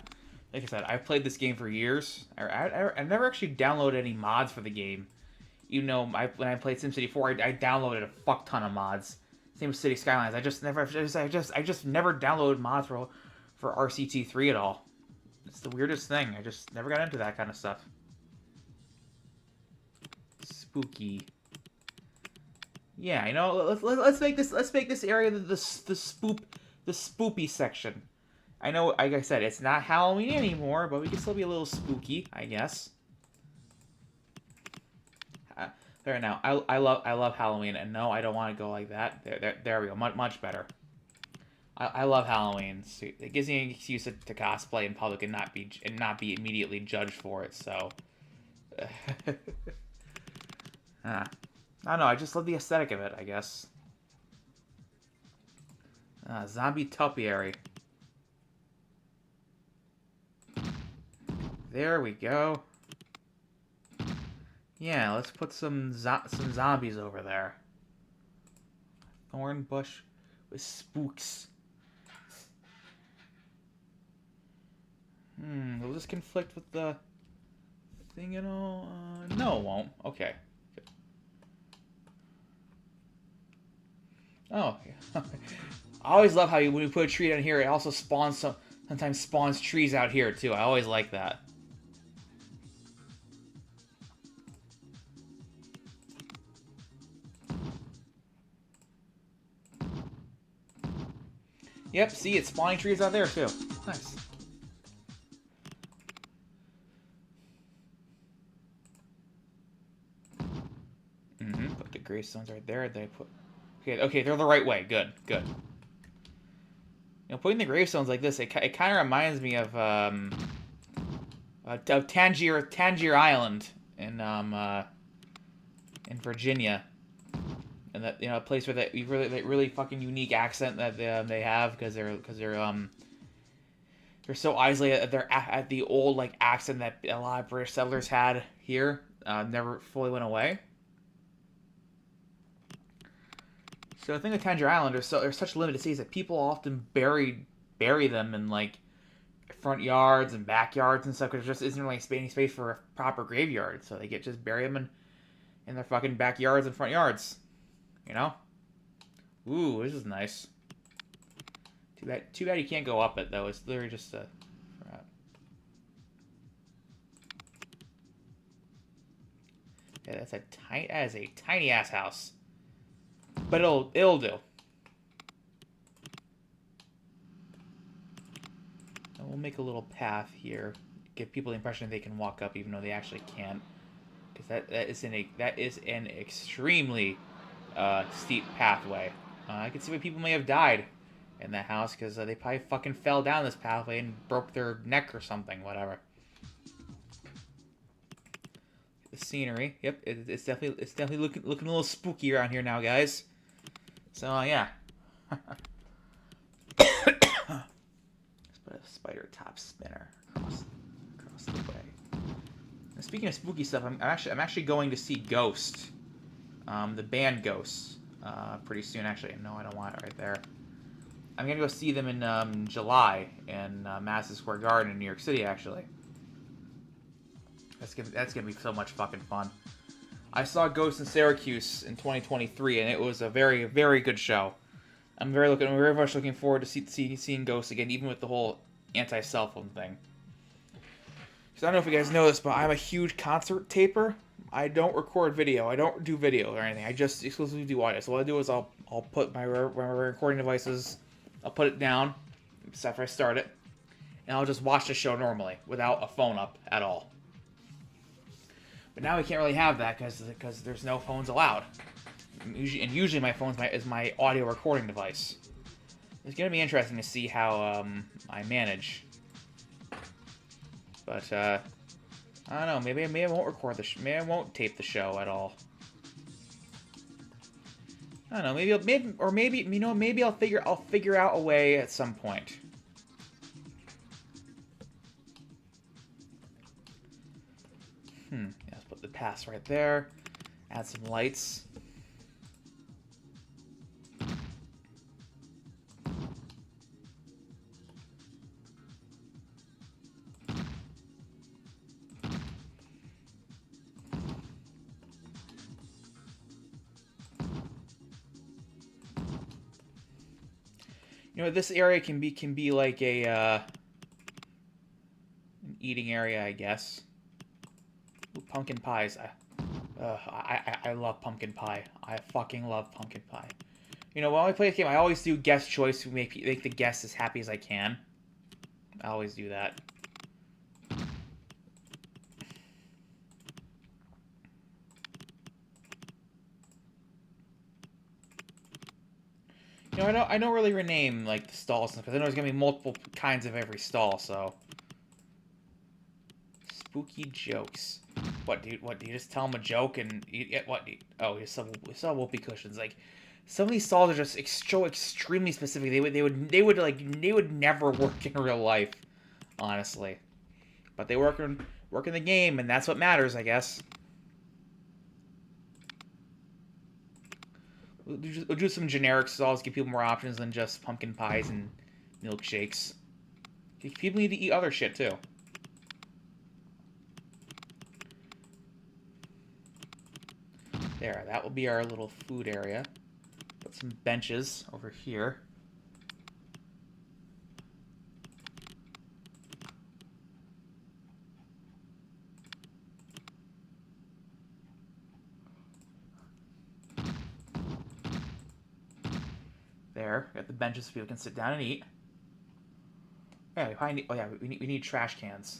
like I said, I've played this game for years. I've never actually downloaded any mods for the game. You know, when I played SimCity 4, I downloaded a fuck ton of mods. Same with City Skylines. I just never downloaded mods for RCT3 at all. It's the weirdest thing. I just never got into that kind of stuff. Spooky. Yeah, you know, let's make this area the spoopy section. I know, like I said, it's not Halloween anymore, but we can still be a little spooky, I guess. There now. I love Halloween, and no, I don't want to go like that. There we go. Much better. I love Halloween. So it gives me an excuse to cosplay in public and not be immediately judged for it. So, I don't know. I just love the aesthetic of it, I guess. Zombie topiary. There we go. Yeah, let's put some zombies over there. Thorn bush with spooks. Will this conflict with the thing at all? No, it won't. Okay. Oh, yeah. I always love how when you put a tree down here, it also sometimes spawns trees out here too. I always like that. Yep, see, it's spawning trees out there too. Nice. Put the gravestones right there. Okay, they're the right way. Good. You know, putting the gravestones like this, it kind of reminds me of Tangier Island in Virginia. And that, you know, a place where that really fucking unique accent that they have because they're so isolated. They're at the old like accent that a lot of British settlers had here, never fully went away. So the thing with Tangier Island, there's such limited space that people often bury them in like front yards and backyards and stuff because there just isn't really any space for a proper graveyard. So they just bury them in their fucking backyards and front yards. You know? Ooh, this is nice. Too bad you can't go up it, though. It's literally just a... Yeah, that is a tiny-ass house. But it'll do. And we'll make a little path here. Give people the impression they can walk up, even though they actually can't. Because that is an extremely... steep pathway. I can see why people may have died in that house because they probably fucking fell down this pathway and broke their neck or something, whatever. The scenery, yep, it's definitely looking a little spooky around here now, guys. So yeah, Let's put a spider top spinner across the way. And speaking of spooky stuff, I'm actually going to see Ghost, the band Ghost, pretty soon. Actually, no, I don't want it right there. I'm gonna go see them in July in Madison Square Garden in New York City. Actually, that's gonna be so much fucking fun. I saw Ghost in Syracuse in 2023, and it was a very, very good show. I'm very much looking forward to seeing Ghost again, even with the whole anti-cell phone thing. Because I don't know if you guys know this, but I'm a huge concert taper. I don't record video. I don't do video or anything. I just exclusively do audio. So what I do is I'll put my recording devices, I'll put it down after I start it, and I'll just watch the show normally without a phone up at all. But now we can't really have that because there's no phones allowed. Usually my phone is my audio recording device. It's gonna be interesting to see how I manage. But I don't know. Maybe I won't record maybe I won't tape the show at all. I don't know. Maybe I'll figure out a way at some point. Let's put the pass right there. Add some lights. You know, this area can be like a an eating area, I guess. Ooh, pumpkin pies. I love pumpkin pie. I fucking love pumpkin pie. You know, when I play this game, I always do guest choice to make the guests as happy as I can. I always do that. You know, I don't really rename like the stalls because I know there's gonna be multiple kinds of every stall. So, spooky jokes. What, dude? What, do you just tell them a joke and oh, you sell whoopee cushions. Like, some of these stalls are just so extremely specific. They would never work in real life, honestly. But they work in the game, and that's what matters, I guess. We'll do some generic stalls, give people more options than just pumpkin pies and milkshakes. People need to eat other shit, too. There, that will be our little food area. Put some benches over here. There, got the benches so people can sit down and eat. Yeah, we need trash cans.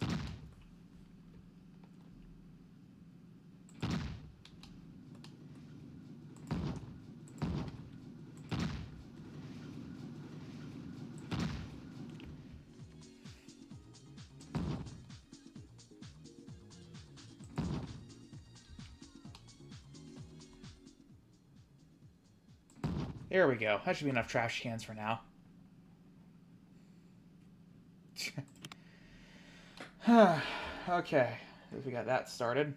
There we go. That should be enough trash cans for now. Okay, we got that started.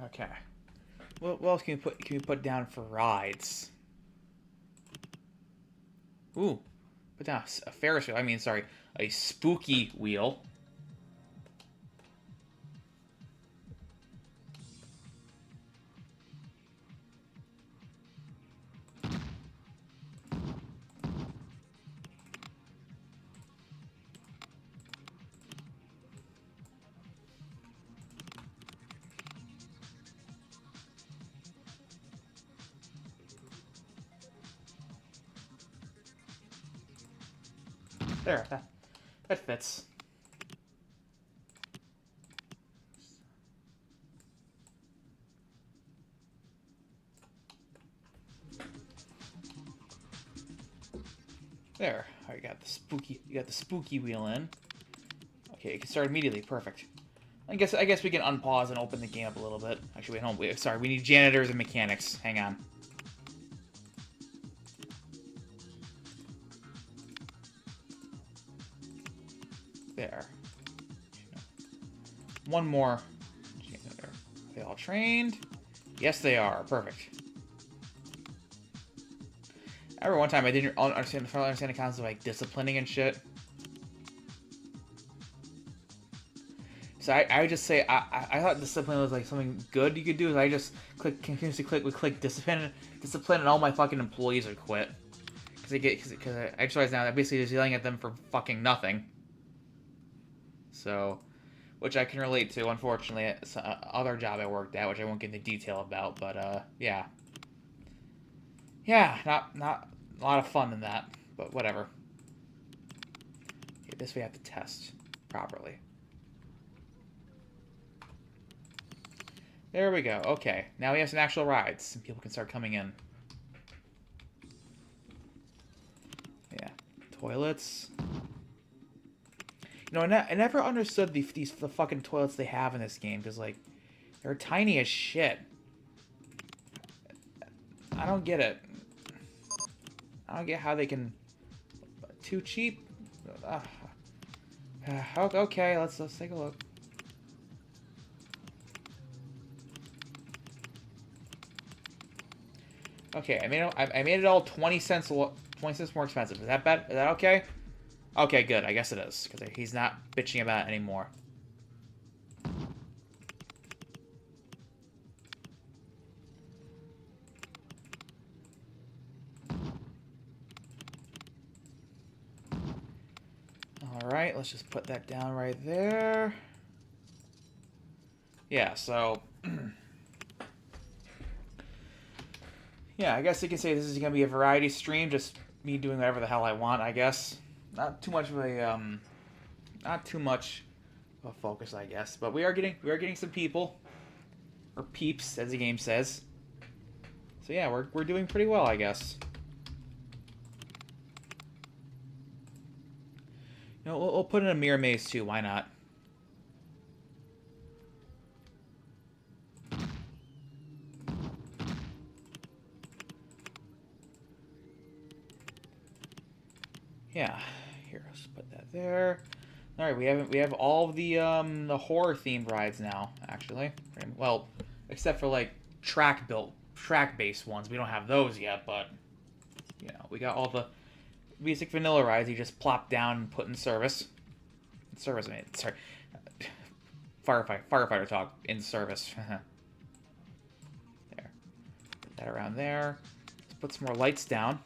Okay. What else can we put down for rides? Ooh, put down a Ferris wheel. I mean, sorry, a spooky wheel. There, that fits. There, you got the spooky wheel in. Okay, it can start immediately. Perfect. I guess we can unpause and open the game up a little bit. Actually, sorry, we need janitors and mechanics. Hang on. There. One more janitor. Are they all trained? Yes, they are. Perfect. I remember one time I didn't understand the concept of like disciplining and shit. So I would just say I thought discipline was like something good you could do. Is I just continuously click discipline, and all my fucking employees would quit because I just realized now that basically just yelling at them for fucking nothing. So, which I can relate to. Unfortunately, it's other job I worked at, which I won't get into detail about. But yeah, not a lot of fun in that. But whatever. Okay, this we have to test properly. There we go. Okay, now we have some actual rides, and people can start coming in. Yeah, toilets. You know, I never understood the fucking toilets they have in this game, because, like, they're tiny as shit. I don't get it. I don't get how they can... Too cheap? Okay, let's take a look. Okay, I made it all 20 cents more expensive. Is that bad? Is that okay? Okay, good. I guess it is, because he's not bitching about it anymore. Alright, let's just put that down right there. Yeah, so... yeah, I guess you can say this is going to be a variety stream, just me doing whatever the hell I want, I guess. Not too much of a, not too much of a focus, I guess. But we are getting some people. Or peeps, as the game says. So yeah, we're doing pretty well, I guess. You know, we'll put in a mirror maze too, why not? Yeah, here, let's put that there. All right, we have all of the horror themed rides now. Actually, well, except for like track based ones. We don't have those yet, but you know, we got all the basic vanilla rides. You just plop down and put in service. I mean, sorry, firefighter talk in service. There, put that around there. Let's put some more lights down.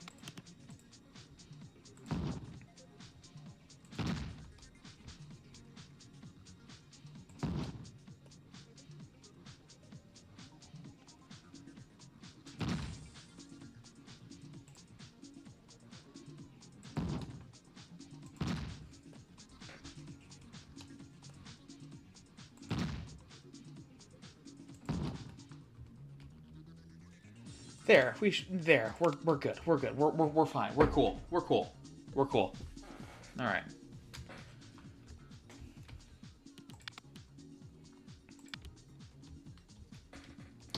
There, we're good. We're good. We're fine. We're cool. We're cool. We're cool. All right.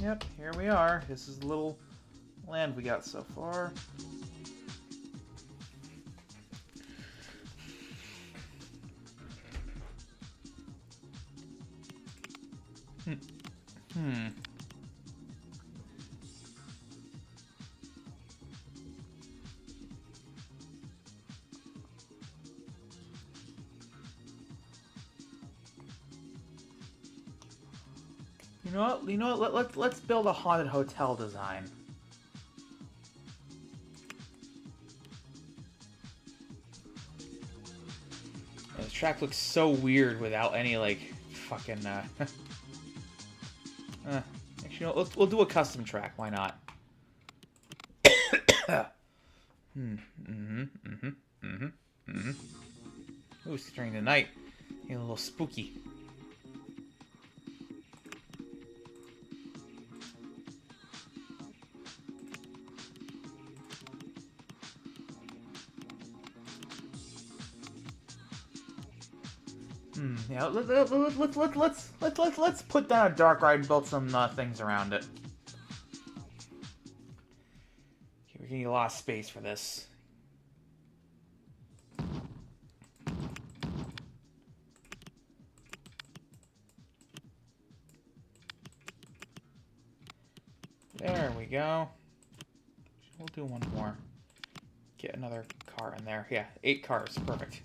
Yep, here we are. This is the little land we got so far. You know what? Let's build a haunted hotel design. Yeah, this track looks so weird without any like fucking. Actually, you know, we'll do a custom track. Why not? Ooh, it's during the night. Getting a little spooky. Yeah, let's put down a dark ride and build some things around it. Okay, we're gonna need a lot of space for this. There we go. We'll do one more. Get another car in there. Yeah, 8 cars. Perfect.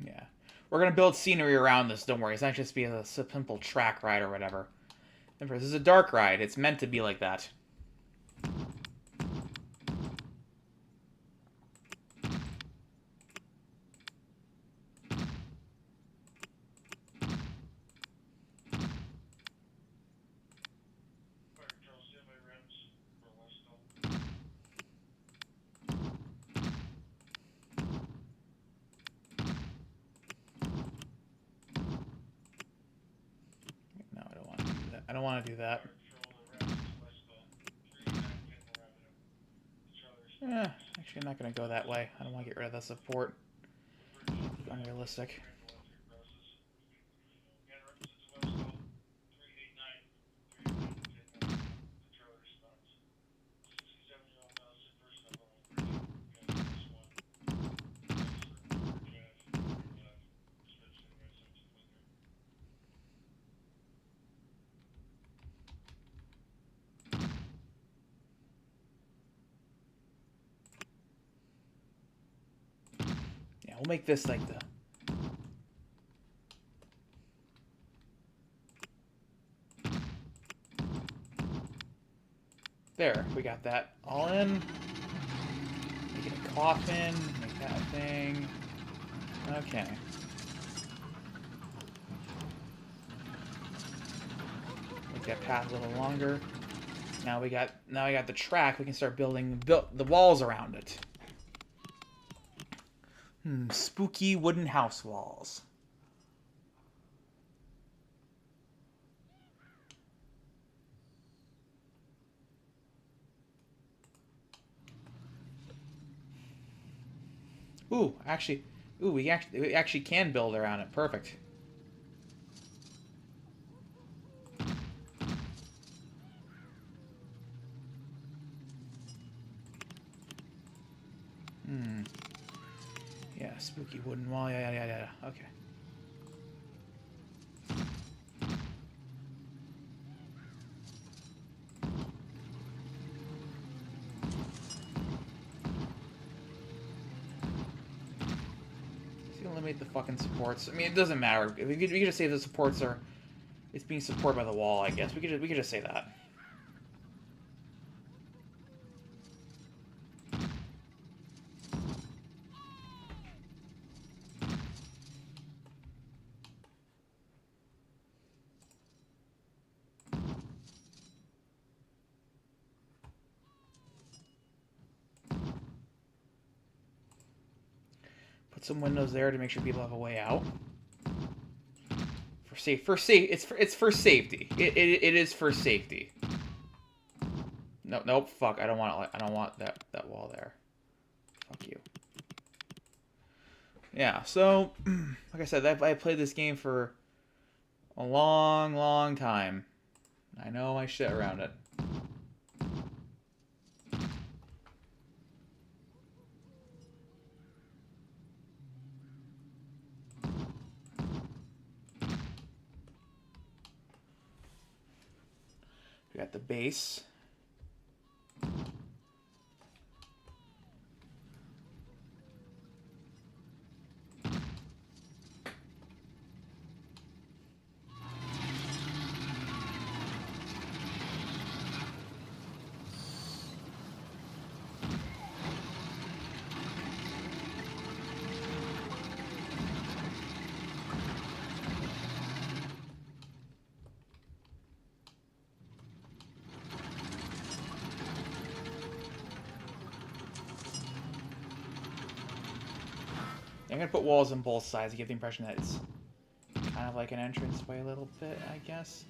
Yeah. We're going to build scenery around this, don't worry. It's not just be a simple track ride or whatever. Remember, this is a dark ride. It's meant to be like that. I don't want to do that. Actually, I'm not going to go that way. I don't want to get rid of the support. It's unrealistic. We'll make this like the... There, we got that all in. Make it a coffin, make that a thing. Okay. Make that path a little longer. Now we got the track, we can start building the walls around it. Spooky wooden house walls. We actually can build around it. Perfect. Yeah, spooky wooden wall. Yeah. Okay. Eliminate the fucking supports. I mean, it doesn't matter. We could just say the supports are... It's being supported by the wall, I guess. We could just say that. Put some windows there to make sure people have a way out. It's for safety. It is for safety. Nope. Fuck. I don't want that wall there. Fuck you. Yeah. So, like I said, I played this game for a long time. I know my shit around it. We got the base. I'm gonna put walls on both sides to give the impression that it's kind of like an entranceway a little bit, I guess.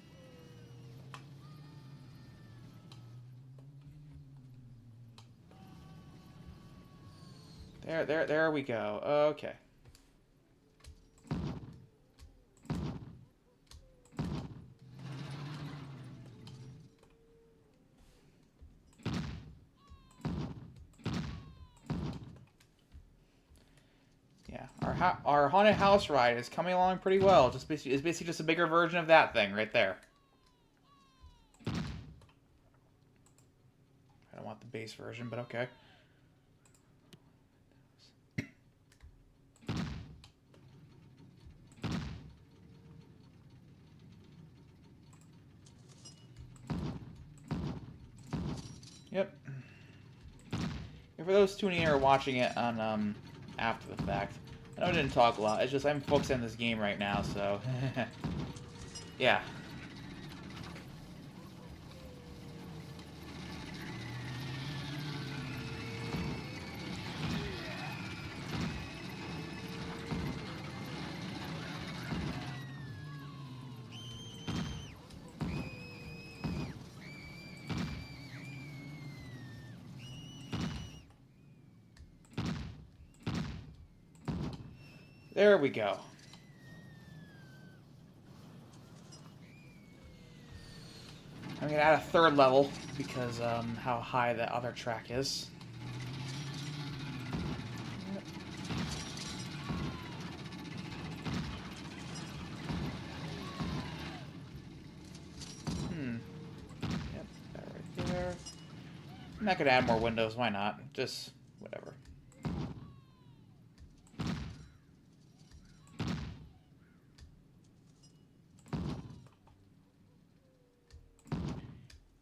There we go. Okay. Yeah, our haunted house ride is coming along pretty well. It's basically just a bigger version of that thing right there. I don't want the base version, but okay. Yep. And for those tuning in or watching it on after the fact, I know I didn't talk a lot. It's just I'm focused on this game right now, so yeah. There we go. I'm gonna add a third level because how high that other track is. Yep, that right there. I'm not gonna add more windows. Why not? Just whatever.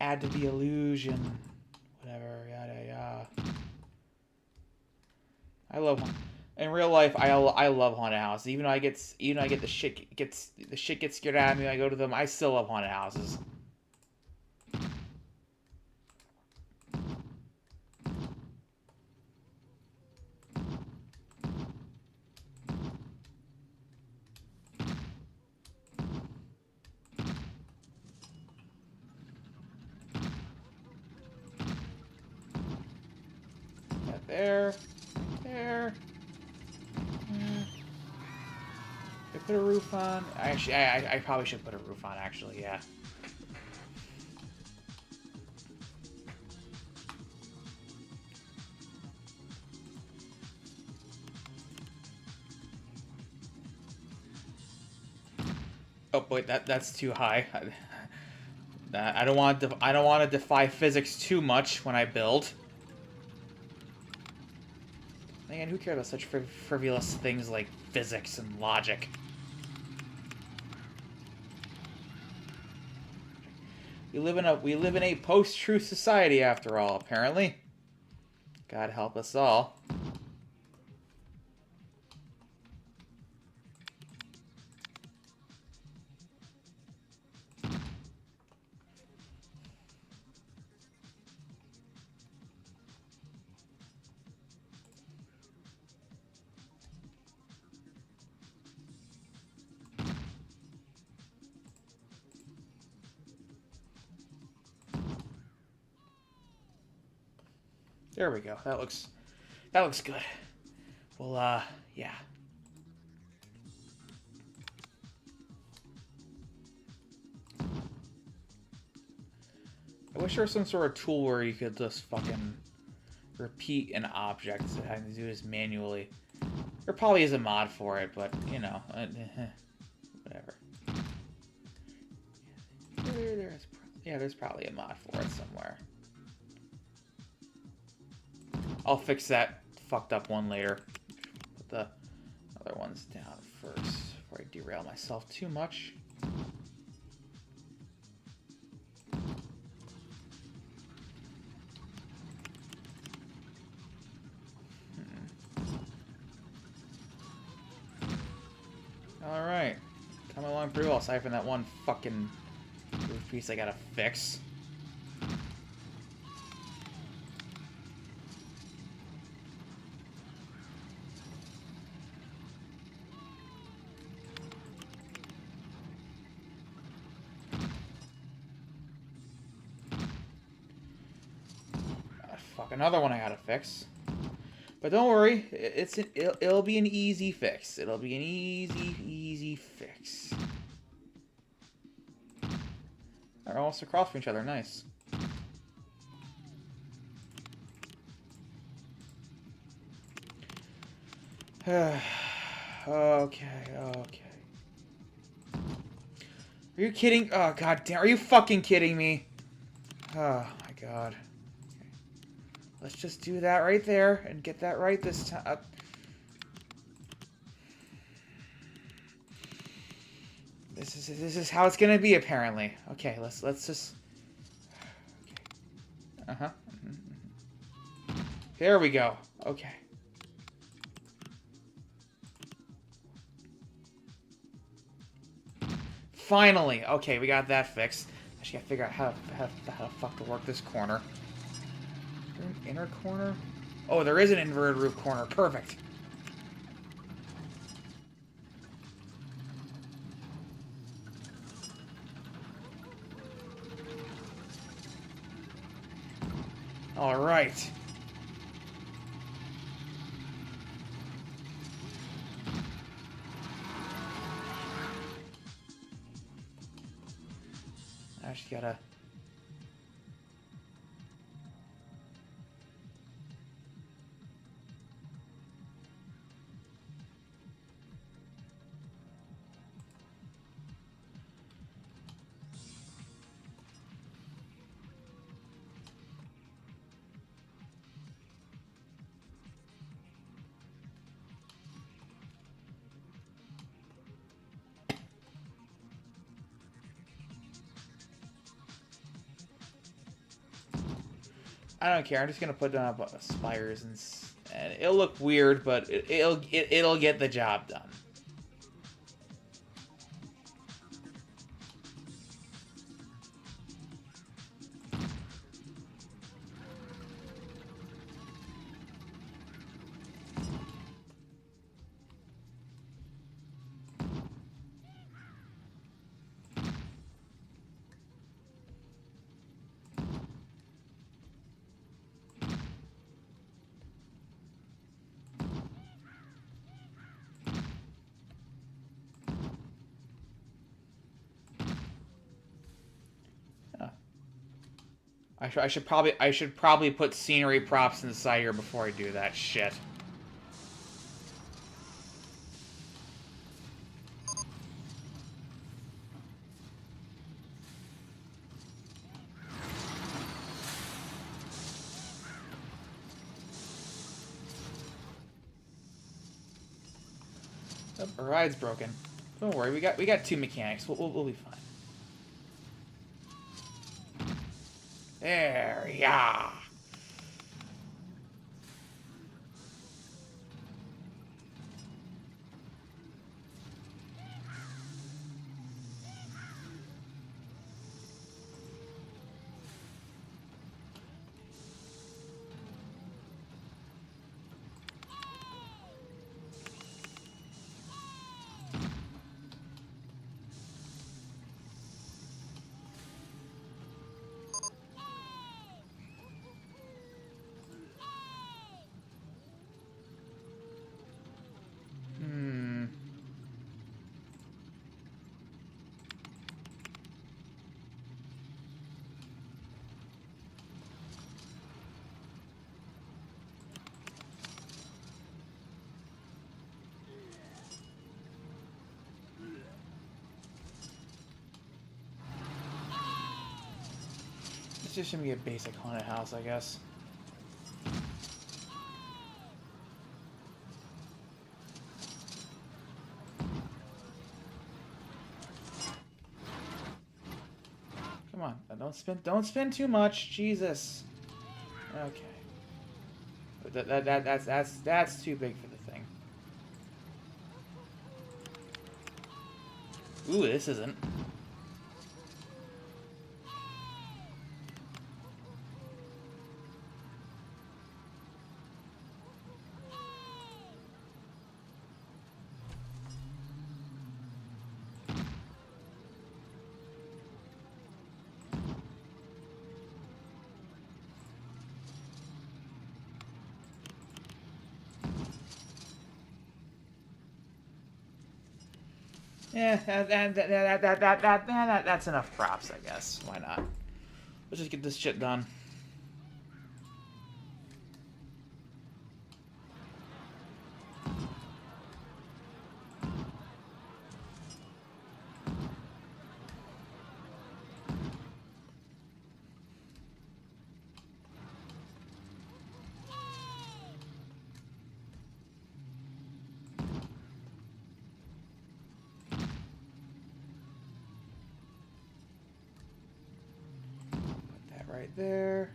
Add to the illusion. Whatever, yada yada. I love in real life. I love haunted houses. Even though I get the shit gets scared out of me when I go to them. I still love haunted houses. There. I put a roof on. Actually, I probably should put a roof on. Actually, yeah. Oh wait, that's too high. I don't want to defy physics too much when I build. Man, who cares about such frivolous things like physics and logic? We live in a post-truth society, after all. Apparently, God help us all. There we go. That looks good. Well, yeah. I wish there was some sort of tool where you could just fucking repeat an object instead of having to do this manually. There probably is a mod for it, but, you know, whatever. There's probably a mod for it somewhere. I'll fix that fucked up one later. Put the other ones down first before I derail myself too much. Alright. Coming along pretty well, aside from that one fucking roof piece I gotta fix. fuck, another one I gotta fix. But don't worry, it'll be an easy fix. It'll be an easy fix. They're almost across from each other. Nice. Okay. Are you kidding? Oh, god damn. Are you fucking kidding me? Oh, my god. Okay. Let's just do that right there and get that right this time. This is how it's gonna be, apparently. Okay, let's just... Okay. Uh-huh. There we go. Okay. Finally! Okay, we got that fixed. I just gotta figure out how the fuck to work this corner. Is there an inner corner? Oh, there is an inverted roof corner. Perfect. Alright. I just gotta... I don't care. I'm just gonna put down spires and it'll look weird, but it'll get the job done. I should probably put scenery props inside here before I do that shit. Oh, our ride's broken. Don't worry, we got two mechanics. We'll be fine. There, yeah. It's just gonna be a basic haunted house, I guess. Come on, don't spin too much, Jesus. Okay. That's too big for the thing. Ooh, this isn't. Yeah, that's enough props, I guess. Why not? Let's just get this shit done. Right there.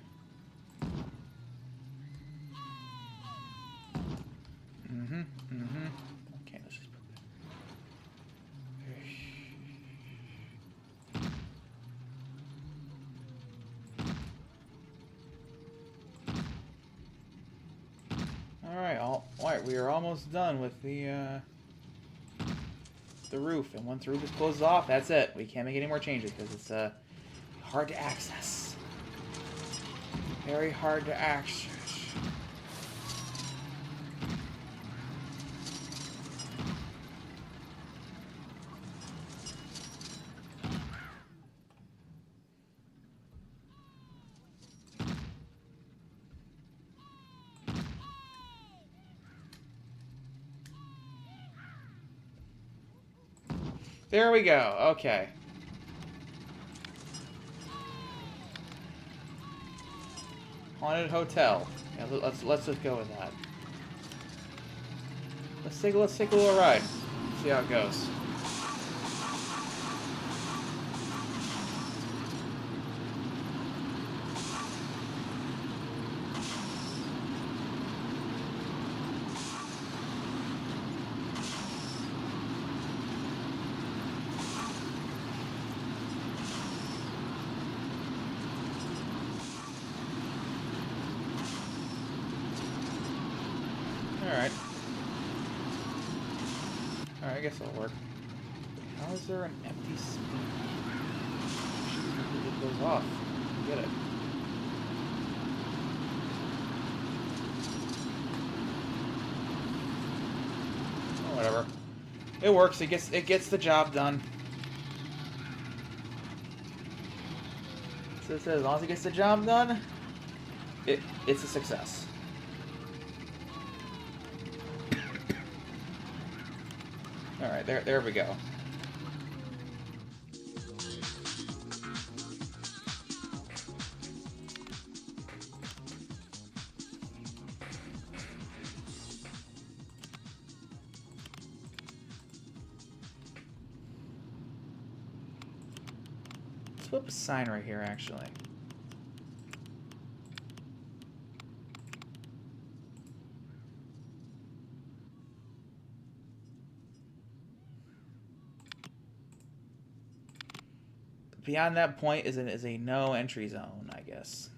Okay, let's just put that. Alright, we are almost done with the roof, and once the roof is closed off, that's it. We can't make any more changes because it's hard to access. Very hard to access. There we go. Okay. Haunted hotel. Yeah, let's just go with that. Let's take a little ride. See how it goes. Alright. Alright, I guess it'll work. How is there an empty spot? It goes off. Get it. Oh, whatever. It works. It gets the job done. So as long as it gets the job done, it's a success. Alright, there we go. Let's put up a sign right here, actually. Beyond that point is a no entry zone, I guess.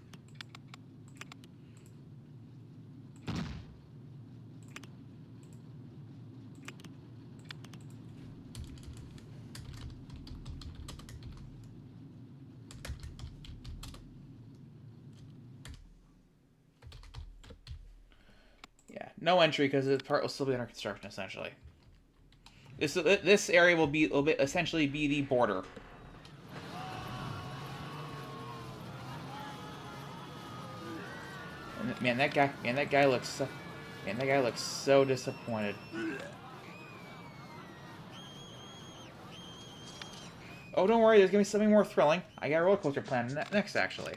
Yeah, no entry because the part will still be under construction essentially. This area will essentially be the border. Man, that guy looks so disappointed. Oh, don't worry, there's gonna be something more thrilling. I got a roller coaster plan next, actually.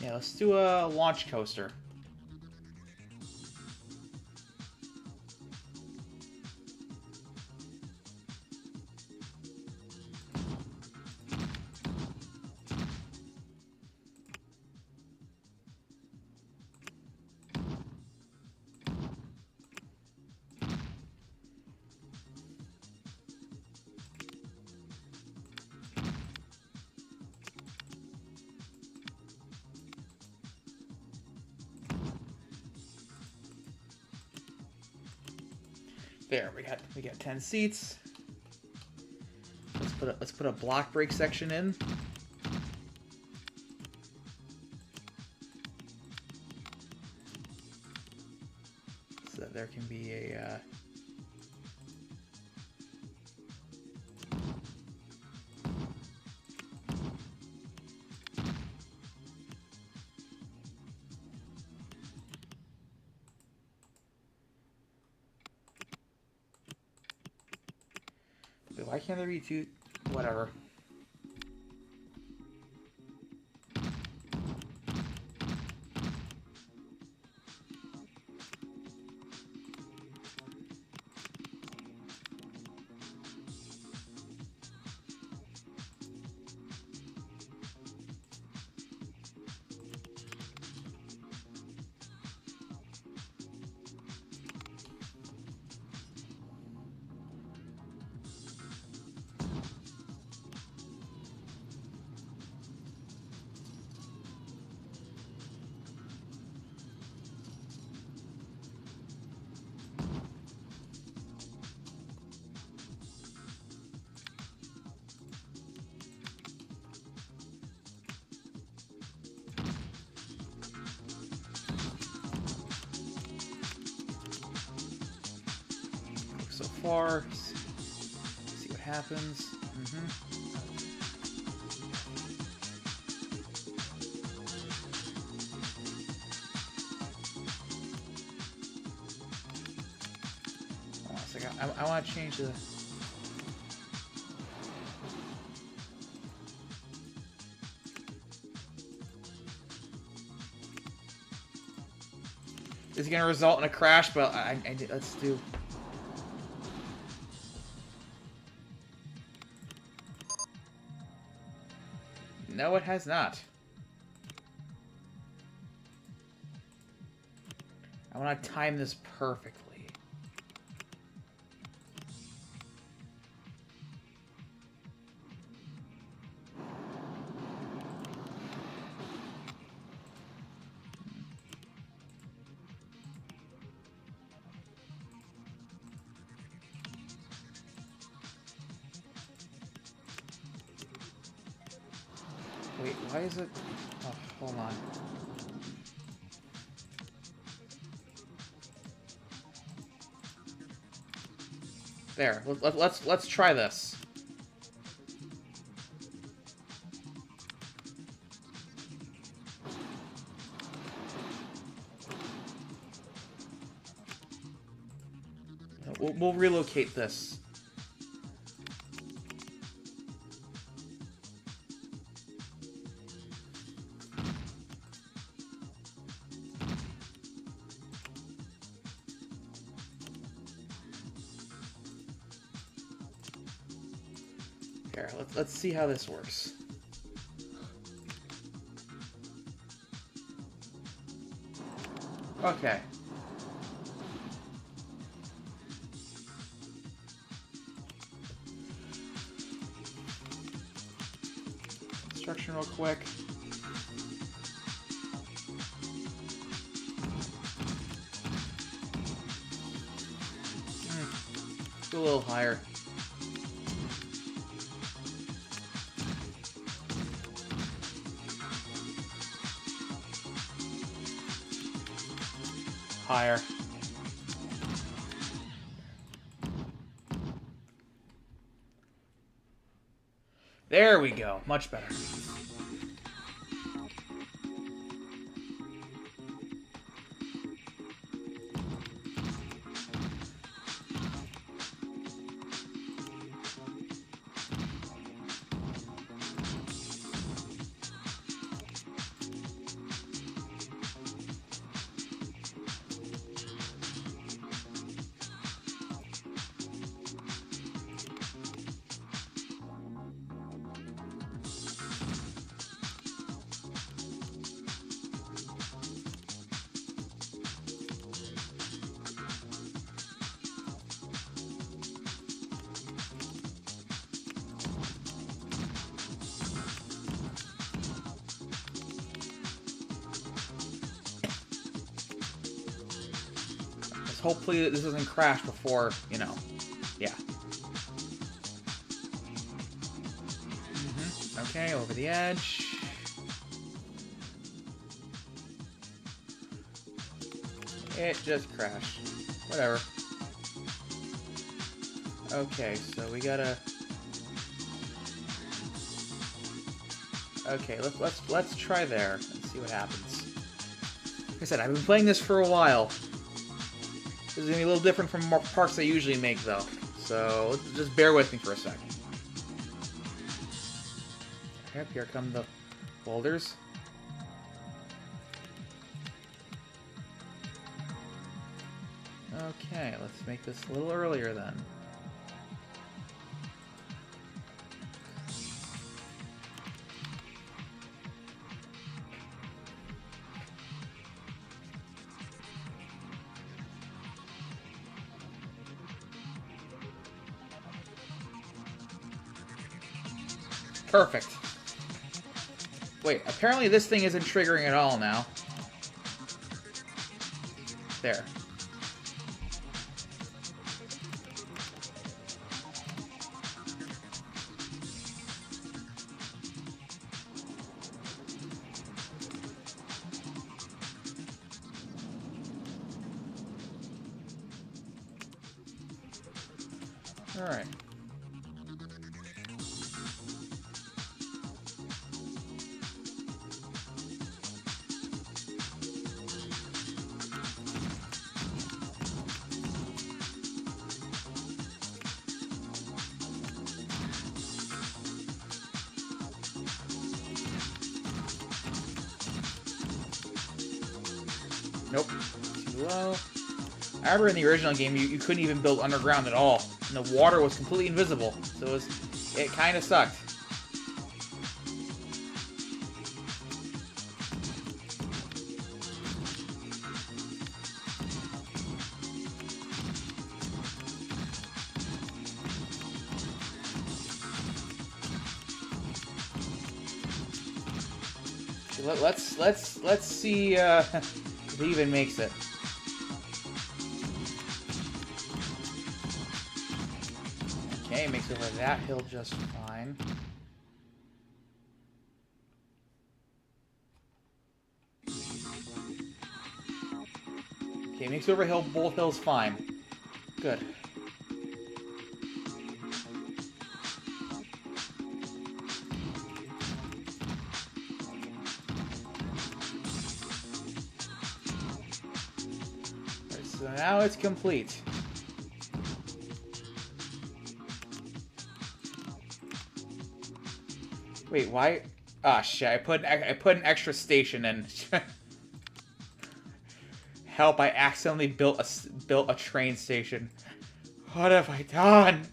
Yeah, let's do a launch coaster. There, we got 10 seats. let's put a block break section in. So that there can be a why can't there be two? Whatever. So far, see what happens. Hold on a second. I want to change the. This is going to result in a crash, but let's do. No, it has not. I want to time this perfectly. Wait, why is it? Oh, hold on. There. Let's try this. We'll relocate this. Here, let's see how this works. Okay. Construction real quick. Go a little higher. Higher. There we go. Much better. Hopefully this doesn't crash before, you know. Yeah. Okay, over the edge. It just crashed. Whatever. Okay, so we gotta... Okay, let's try there and see what happens. Like I said, I've been playing this for a while. This is gonna be a little different from more parts I usually make, though. So just bear with me for a second. Yep, here come the boulders. Okay, let's make this a little earlier then. Perfect. Wait, apparently this thing isn't triggering at all now. There. All right. Nope. Too low. I remember in the original game, you couldn't even build underground at all. And the water was completely invisible. So it kind of sucked. Let's see if he even makes it. Okay, makes it over that hill just fine. Okay, makes it over hill, both hills fine. Good. Alright, so now it's complete. Wait, why? Ah, shit! I put an extra station in. Help! I accidentally built a train station. What have I done?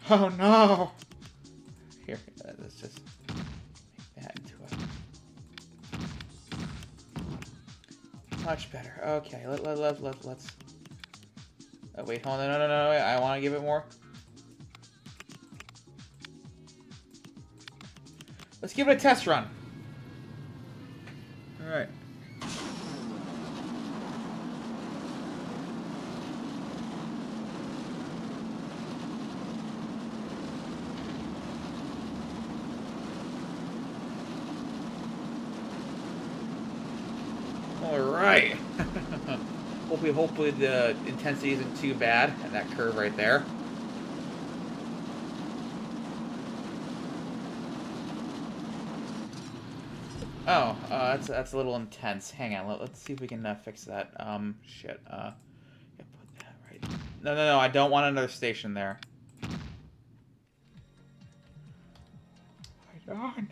Oh no! Here, let's just make that into a much better. Okay, let's. Oh wait, hold on, no, wait, I want to give it more. Let's give it a test run. Alright. Alright. Hopefully the intensity isn't too bad at that curve right there. Oh, that's a little intense. Hang on, let's see if we can fix that. Shit. Yeah, put that right. No, I don't want another station there. Right on.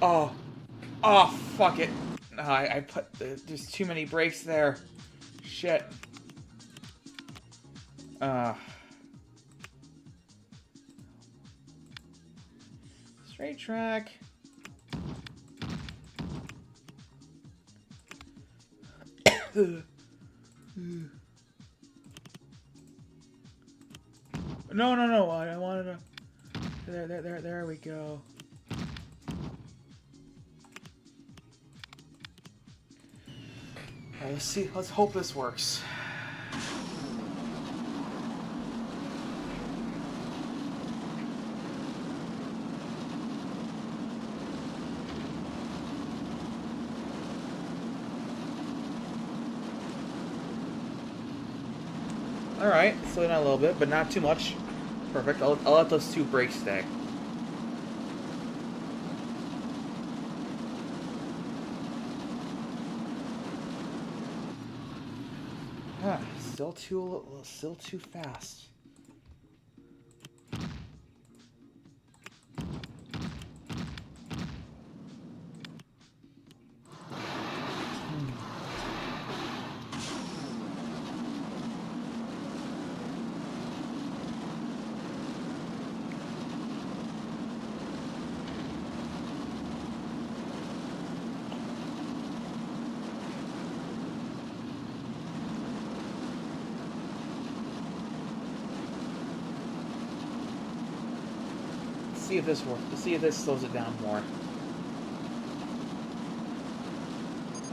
Oh. Oh, fuck it. I put... There's too many brakes there. Shit. Straight track. No, no, no. I wanted to... There we go. Alright, let's see. Let's hope this works. Alright, slow down a little bit, but not too much. Perfect. I'll let those two brakes stay. Still too fast. See if this works. Let's see if this slows it down more.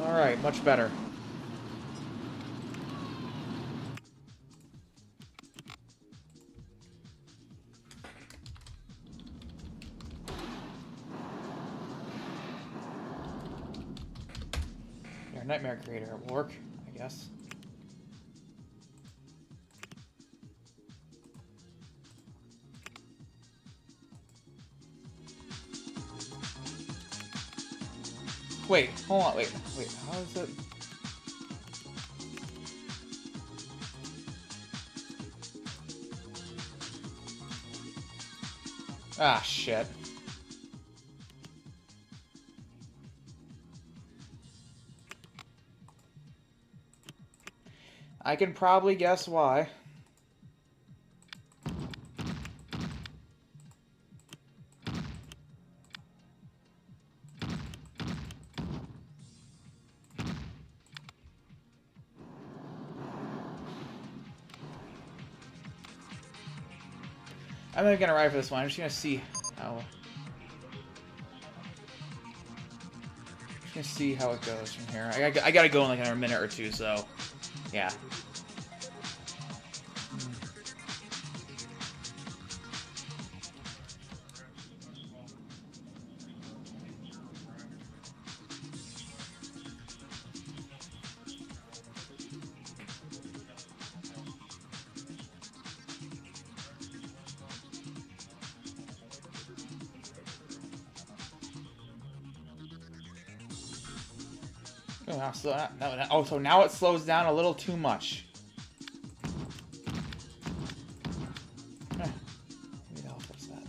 Alright, much better. Your Nightmare Creator will work, I guess. Wait, hold on, wait, how is it? Ah, shit. I can probably guess why. I'm not gonna ride for this one. I'm just gonna see how. Just gonna see how it goes from here. I gotta go in like another minute or two, so yeah. Oh, so now it slows down a little too much. Maybe that'll fix that.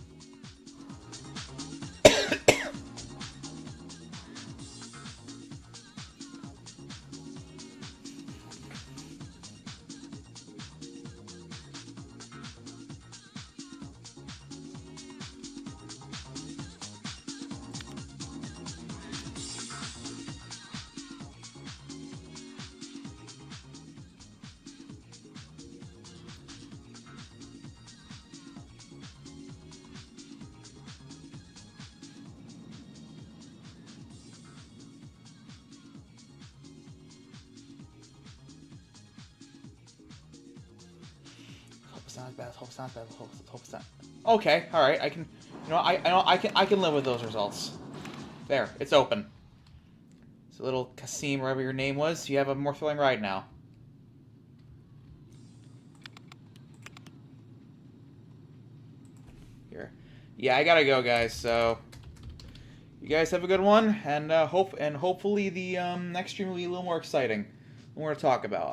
Hope it's not bad. Hope it's not bad. Hope it's not. Okay, all right. I can, you know, I can live with those results. There, it's open. So little Kasim, wherever your name was, you have a more thrilling ride now. Here, yeah, I gotta go, guys. So you guys have a good one, and hopefully the next stream will be a little more exciting. More to talk about.